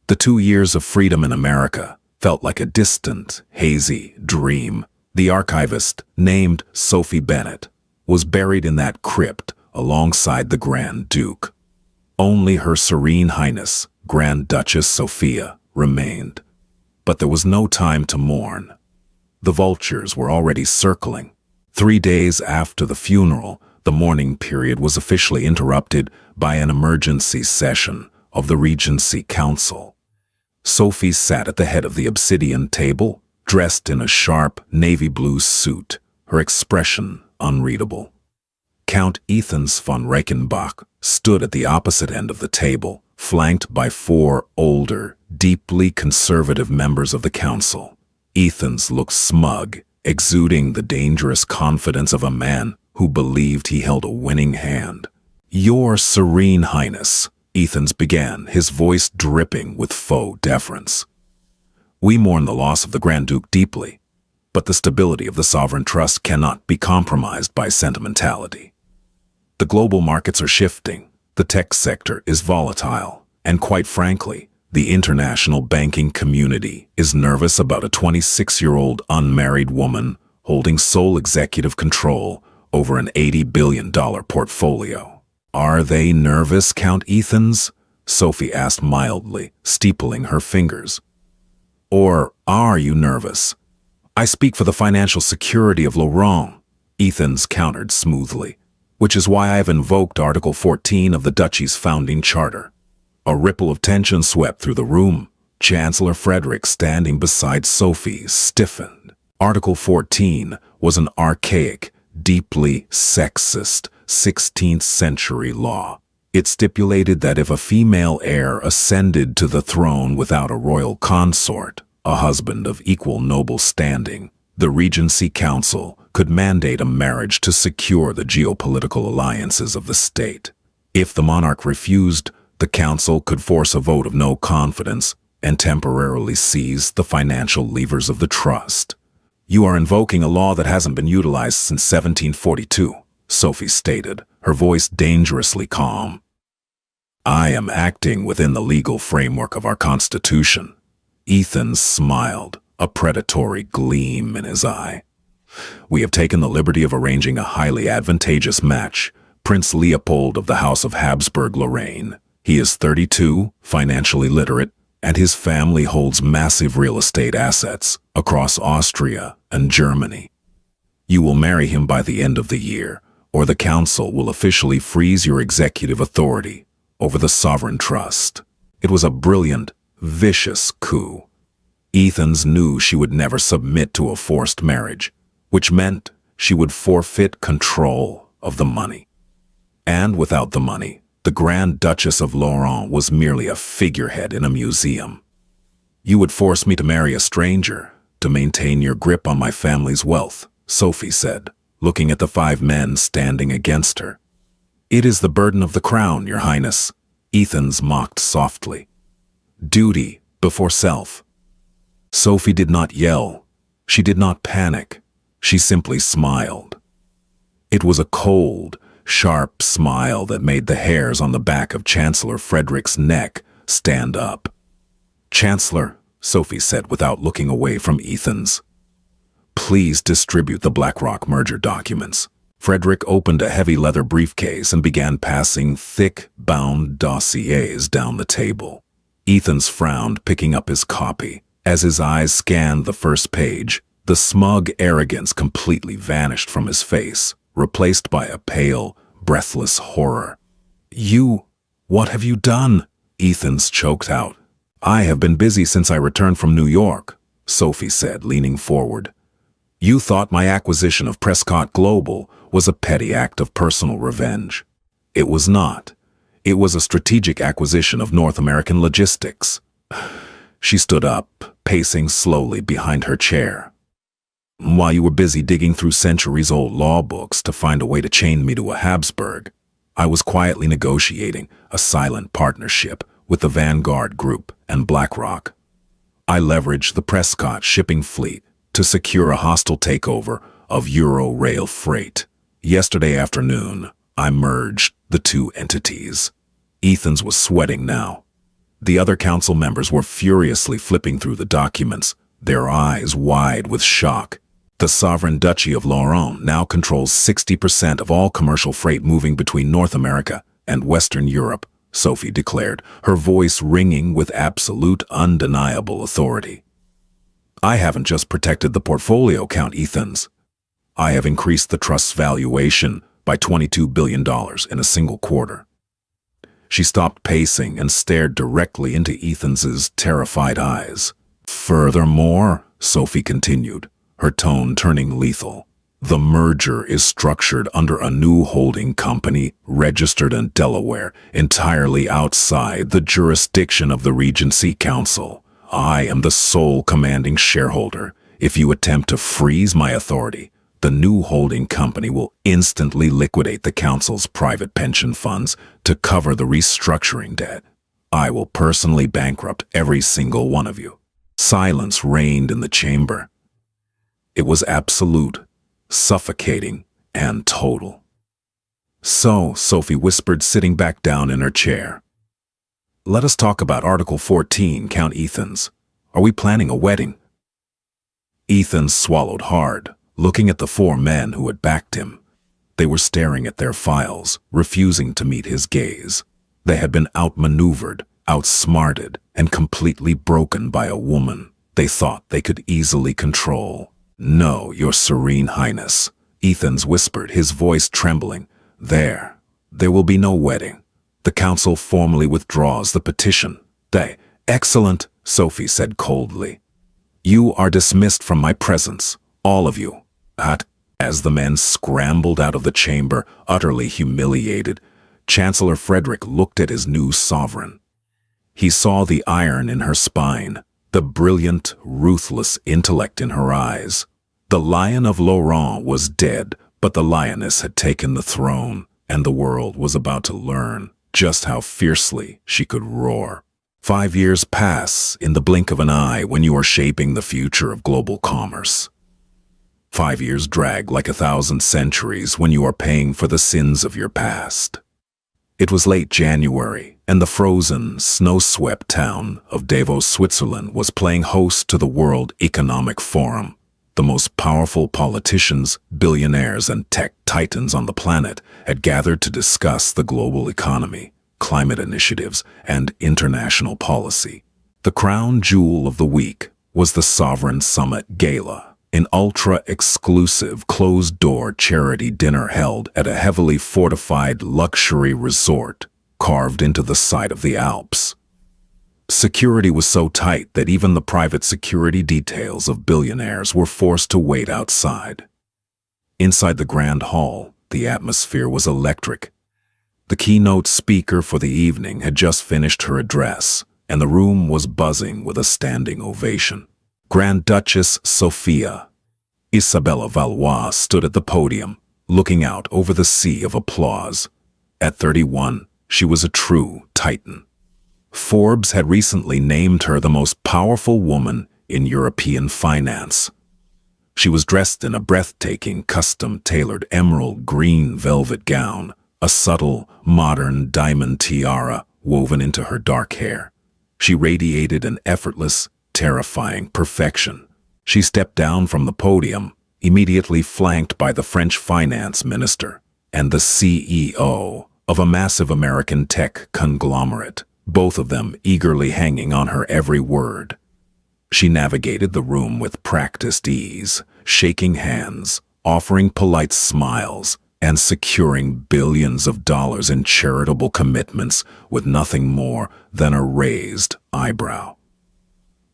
The 2 years of freedom in America felt like a distant, hazy dream. The archivist, named Sophie Bennett, was buried in that crypt alongside the Grand Duke. Only Her Serene Highness, Grand Duchess Sophia, remained. But there was no time to mourn. The vultures were already circling. 3 days after the funeral, the mourning period was officially interrupted by an emergency session of the Regency Council. Sophie sat at the head of the obsidian table, dressed in a sharp navy blue suit, her expression unreadable. Count Ethens von Reichenbach stood at the opposite end of the table, flanked by 4 older, deeply conservative members of the council. Ethens looked smug, exuding the dangerous confidence of a man who believed he held a winning hand. "Your Serene Highness," Ethens began, his voice dripping with faux deference. "We mourn the loss of the Grand Duke deeply, but the stability of the sovereign trust cannot be compromised by sentimentality. The global markets are shifting, the tech sector is volatile, and quite frankly, the international banking community is nervous about a 26-year-old unmarried woman holding sole executive control over an $80 billion portfolio." "Are they nervous, Count Ethens?" Sophie asked mildly, steepling her fingers. "Or are you nervous?" "I speak for the financial security of Laurent," Ethens countered smoothly, "which is why I have invoked Article 14 of the Duchy's founding charter." A ripple of tension swept through the room. Chancellor Frederick, standing beside Sophie, stiffened. Article 14 was an archaic, deeply sexist 16th-century law. It stipulated that if a female heir ascended to the throne without a royal consort, a husband of equal noble standing, the Regency Council could mandate a marriage to secure the geopolitical alliances of the state. If the monarch refused, the council could force a vote of no confidence and temporarily seize the financial levers of the trust. "You are invoking a law that hasn't been utilized since 1742, Sophie stated, her voice dangerously calm. "I am acting within the legal framework of our Constitution." Ethens smiled, a predatory gleam in his eye. "We have taken the liberty of arranging a highly advantageous match. Prince Leopold of the House of Habsburg-Lorraine. He is 32, financially literate, and his family holds massive real estate assets across Austria and Germany. You will marry him by the end of the year, or the council will officially freeze your executive authority over the sovereign trust." It was a brilliant, vicious coup. Ethens knew she would never submit to a forced marriage, which meant she would forfeit control of the money. And without the money, the Grand Duchess of Laurent was merely a figurehead in a museum. "You would force me to marry a stranger to maintain your grip on my family's wealth," Sophie said, looking at the 5 men standing against her. "It is the burden of the crown, Your Highness," Ethans mocked softly. "Duty before self." Sophie did not yell. She did not panic. She simply smiled. It was a cold, sharp smile that made the hairs on the back of Chancellor Frederick's neck stand up. "Chancellor," Sophie said without looking away from Ethans, "please distribute the BlackRock merger documents." Frederick opened a heavy leather briefcase and began passing thick, bound dossiers down the table. Ethans frowned, picking up his copy. As his eyes scanned the first page, the smug arrogance completely vanished from his face, replaced by a pale, breathless horror. What have you done?" Ethans choked out. "I have been busy since I returned from New York," Sophie said, leaning forward. "You thought my acquisition of Prescott Global was a petty act of personal revenge. It was not. It was a strategic acquisition of North American logistics." She stood up, pacing slowly behind her chair. "While you were busy digging through centuries-old law books to find a way to chain me to a Habsburg, I was quietly negotiating a silent partnership with the Vanguard Group and BlackRock. I leveraged the Prescott shipping fleet to secure a hostile takeover of Euro Rail Freight. Yesterday afternoon, I merged the 2 entities." Ethans was sweating now. The other council members were furiously flipping through the documents, their eyes wide with shock. "The Sovereign Duchy of Lorraine now controls 60% of all commercial freight moving between North America and Western Europe," Sophie declared, her voice ringing with absolute, undeniable authority. "I haven't just protected the portfolio, Count Ethans. I have increased the trust's valuation by $22 billion in a single quarter." She stopped pacing and stared directly into Ethans's terrified eyes. "Furthermore," Sophie continued, her tone turning lethal, "the merger is structured under a new holding company registered in Delaware, entirely outside the jurisdiction of the Regency Council. I am the sole commanding shareholder. If you attempt to freeze my authority, the new holding company will instantly liquidate the council's private pension funds to cover the restructuring debt. I will personally bankrupt every single one of you." Silence reigned in the chamber. It was absolute, suffocating, and total. "So," Sophie whispered, sitting back down in her chair, "let us talk about Article 14, Count Ethans. Are we planning a wedding?" Ethans swallowed hard, looking at the 4 men who had backed him. They were staring at their files, refusing to meet his gaze. They had been outmaneuvered, outsmarted, and completely broken by a woman they thought they could easily control. "No, Your Serene Highness," Ethans whispered, his voice trembling. There will be no wedding. The council formally withdraws the petition." "Excellent," Sophie said coldly. "You are dismissed from my presence, all of you." As the men scrambled out of the chamber, utterly humiliated, Chancellor Frederick looked at his new sovereign. He saw the iron in her spine, the brilliant, ruthless intellect in her eyes. The Lion of Lorraine was dead, but the lioness had taken the throne, and the world was about to learn just how fiercely she could roar. 5 years pass in the blink of an eye when you are shaping the future of global commerce. 5 years drag like 1,000 centuries when you are paying for the sins of your past. It was late January, and the frozen, snow-swept town of Davos, Switzerland was playing host to the World Economic Forum. The most powerful politicians, billionaires, and tech titans on the planet had gathered to discuss the global economy, climate initiatives, and international policy. The crown jewel of the week was the Sovereign Summit Gala, an ultra-exclusive, closed-door charity dinner held at a heavily fortified luxury resort carved into the side of the Alps. Security was so tight that even the private security details of billionaires were forced to wait outside. Inside the grand hall, the atmosphere was electric. The keynote speaker for the evening had just finished her address, and the room was buzzing with a standing ovation. Grand Duchess Sophia, Isabella Valois stood at the podium, looking out over the sea of applause. At 31, she was a true titan. Forbes had recently named her the most powerful woman in European finance. She was dressed in a breathtaking, custom-tailored emerald green velvet gown, a subtle, modern diamond tiara woven into her dark hair. She radiated an effortless, terrifying perfection. She stepped down from the podium, immediately flanked by the French finance minister and the CEO of a massive American tech conglomerate, both of them eagerly hanging on her every word. She navigated the room with practiced ease, shaking hands, offering polite smiles, and securing billions of dollars in charitable commitments with nothing more than a raised eyebrow.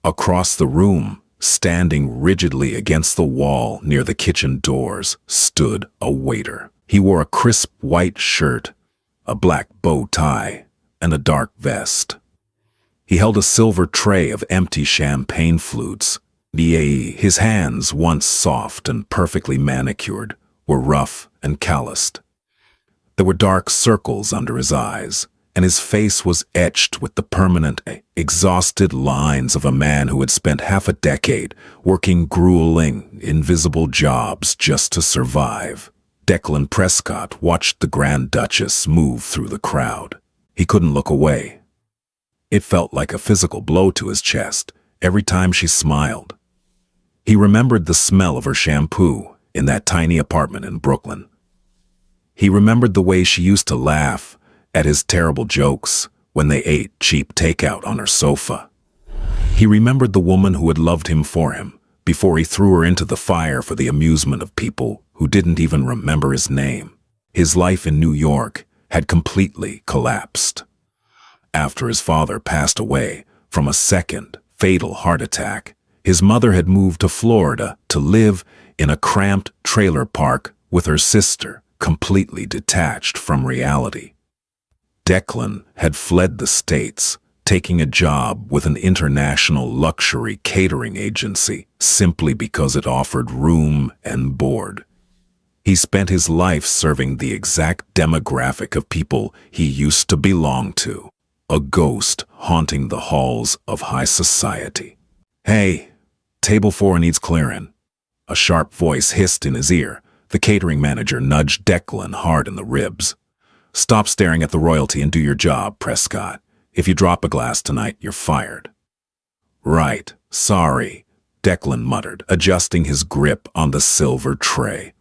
Across the room, standing rigidly against the wall near the kitchen doors, stood a waiter. He wore a crisp white shirt, a black bow tie, and a dark vest. He held a silver tray of empty champagne flutes. His hands, once soft and perfectly manicured, were rough and calloused. There were dark circles under his eyes, and his face was etched with the permanent, exhausted lines of a man who had spent half a decade working grueling, invisible jobs just to survive. Declan Prescott watched the Grand Duchess move through the crowd. He couldn't look away. It felt like a physical blow to his chest every time she smiled. He remembered the smell of her shampoo in that tiny apartment in Brooklyn. He remembered the way she used to laugh at his terrible jokes when they ate cheap takeout on her sofa. He remembered the woman who had loved him for him before he threw her into the fire for the amusement of people who didn't even remember his name. His life in New York had completely collapsed. After his father passed away from a second fatal heart attack, his mother had moved to Florida to live in a cramped trailer park with her sister, completely detached from reality. Declan had fled the States, taking a job with an international luxury catering agency simply because it offered room and board. He spent his life serving the exact demographic of people he used to belong to, a ghost haunting the halls of high society. "Hey, table 4 needs clearing." A sharp voice hissed in his ear. The catering manager nudged Declan hard in the ribs. "Stop staring at the royalty and do your job, Prescott. If you drop a glass tonight, you're fired." "Right, sorry," Declan muttered, adjusting his grip on the silver tray.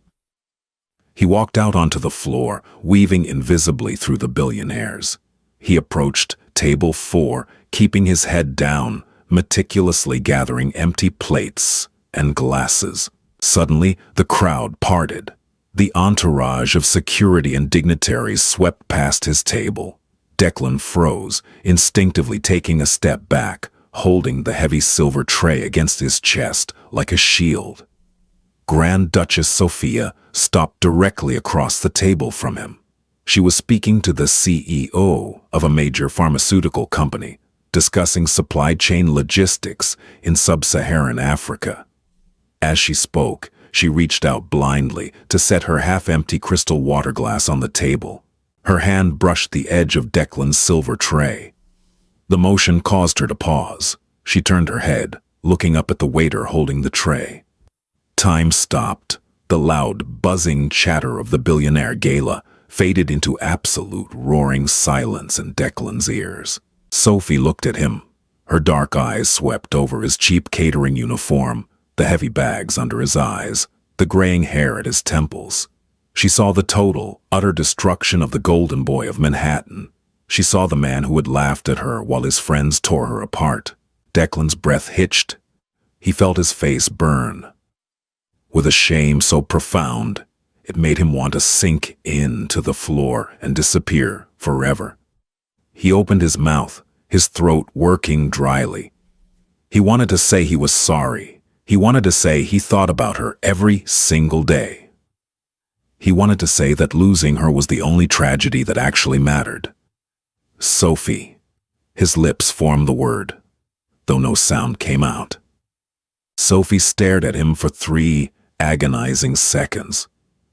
He walked out onto the floor, weaving invisibly through the billionaires. He approached table 4, keeping his head down, meticulously gathering empty plates and glasses. Suddenly, the crowd parted. The entourage of security and dignitaries swept past his table. Declan froze, instinctively taking a step back, holding the heavy silver tray against his chest like a shield. Grand Duchess Sophia stopped directly across the table from him. She was speaking to the CEO of a major pharmaceutical company, discussing supply chain logistics in sub-Saharan Africa. As she spoke, she reached out blindly to set her half-empty crystal water glass on the table. Her hand brushed the edge of Declan's silver tray. The motion caused her to pause. She turned her head, looking up at the waiter holding the tray. Time stopped. The loud, buzzing chatter of the Billionaire gala faded into absolute roaring silence in Declan's ears. Sophie looked at him. Her dark eyes swept over his cheap catering uniform, the heavy bags under his eyes, the graying hair at his temples. She saw the total, utter destruction of the golden boy of Manhattan. She saw the man who had laughed at her while his friends tore her apart. Declan's breath hitched. He felt his face burn. With a shame so profound, it made him want to sink into the floor and disappear forever. He opened his mouth, his throat working dryly. He wanted to say he was sorry. He wanted to say he thought about her every single day. He wanted to say that losing her was the only tragedy that actually mattered. Sophie. His lips formed the word, though no sound came out. Sophie stared at him for 3 agonizing seconds.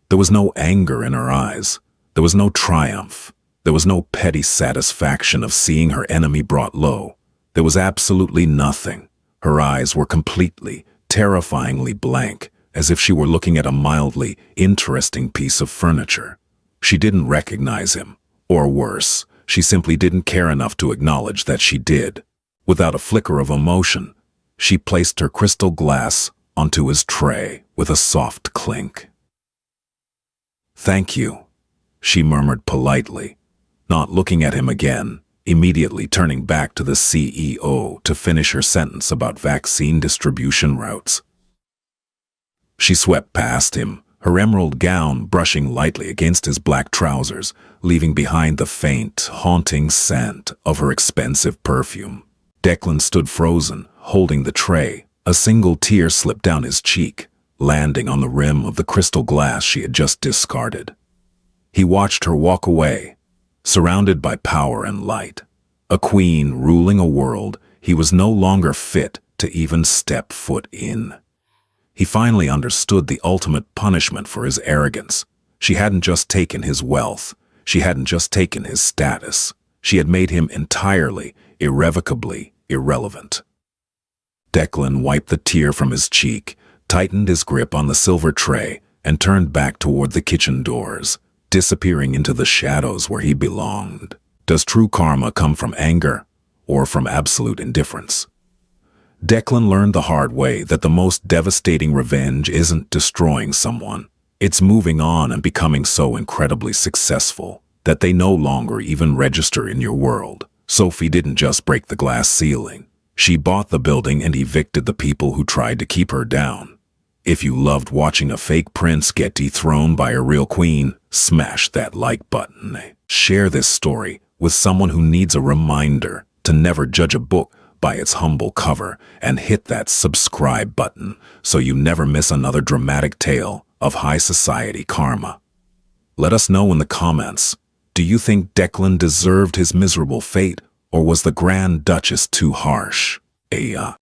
There was no anger in her eyes. There was no triumph. There was no petty satisfaction of seeing her enemy brought low. There was absolutely nothing. Her eyes were completely, terrifyingly blank, as if she were looking at a mildly interesting piece of furniture. She didn't recognize him. Or worse, she simply didn't care enough to acknowledge that she did. Without a flicker of emotion, she placed her crystal glass onto his tray with a soft clink. "Thank you," she murmured politely, not looking at him again, immediately turning back to the CEO to finish her sentence about vaccine distribution routes. She swept past him, her emerald gown brushing lightly against his black trousers, leaving behind the faint, haunting scent of her expensive perfume. Declan stood frozen, holding the tray. A single tear slipped down his cheek, landing on the rim of the crystal glass she had just discarded. He watched her walk away, surrounded by power and light. A queen ruling a world he was no longer fit to even step foot in. He finally understood the ultimate punishment for his arrogance. She hadn't just taken his wealth. She hadn't just taken his status. She had made him entirely, irrevocably irrelevant. Declan wiped the tear from his cheek, tightened his grip on the silver tray, and turned back toward the kitchen doors, disappearing into the shadows where he belonged. Does true karma come from anger or from absolute indifference? Declan learned the hard way that the most devastating revenge isn't destroying someone. It's moving on and becoming so incredibly successful that they no longer even register in your world. Sophie didn't just break the glass ceiling. She bought the building and evicted the people who tried to keep her down. If you loved watching a fake prince get dethroned by a real queen, smash that like button. Share this story with someone who needs a reminder to never judge a book by its humble cover, and hit that subscribe button so you never miss another dramatic tale of high society karma. Let us know in the comments, do you think Declan deserved his miserable fate, or was the Grand Duchess too harsh?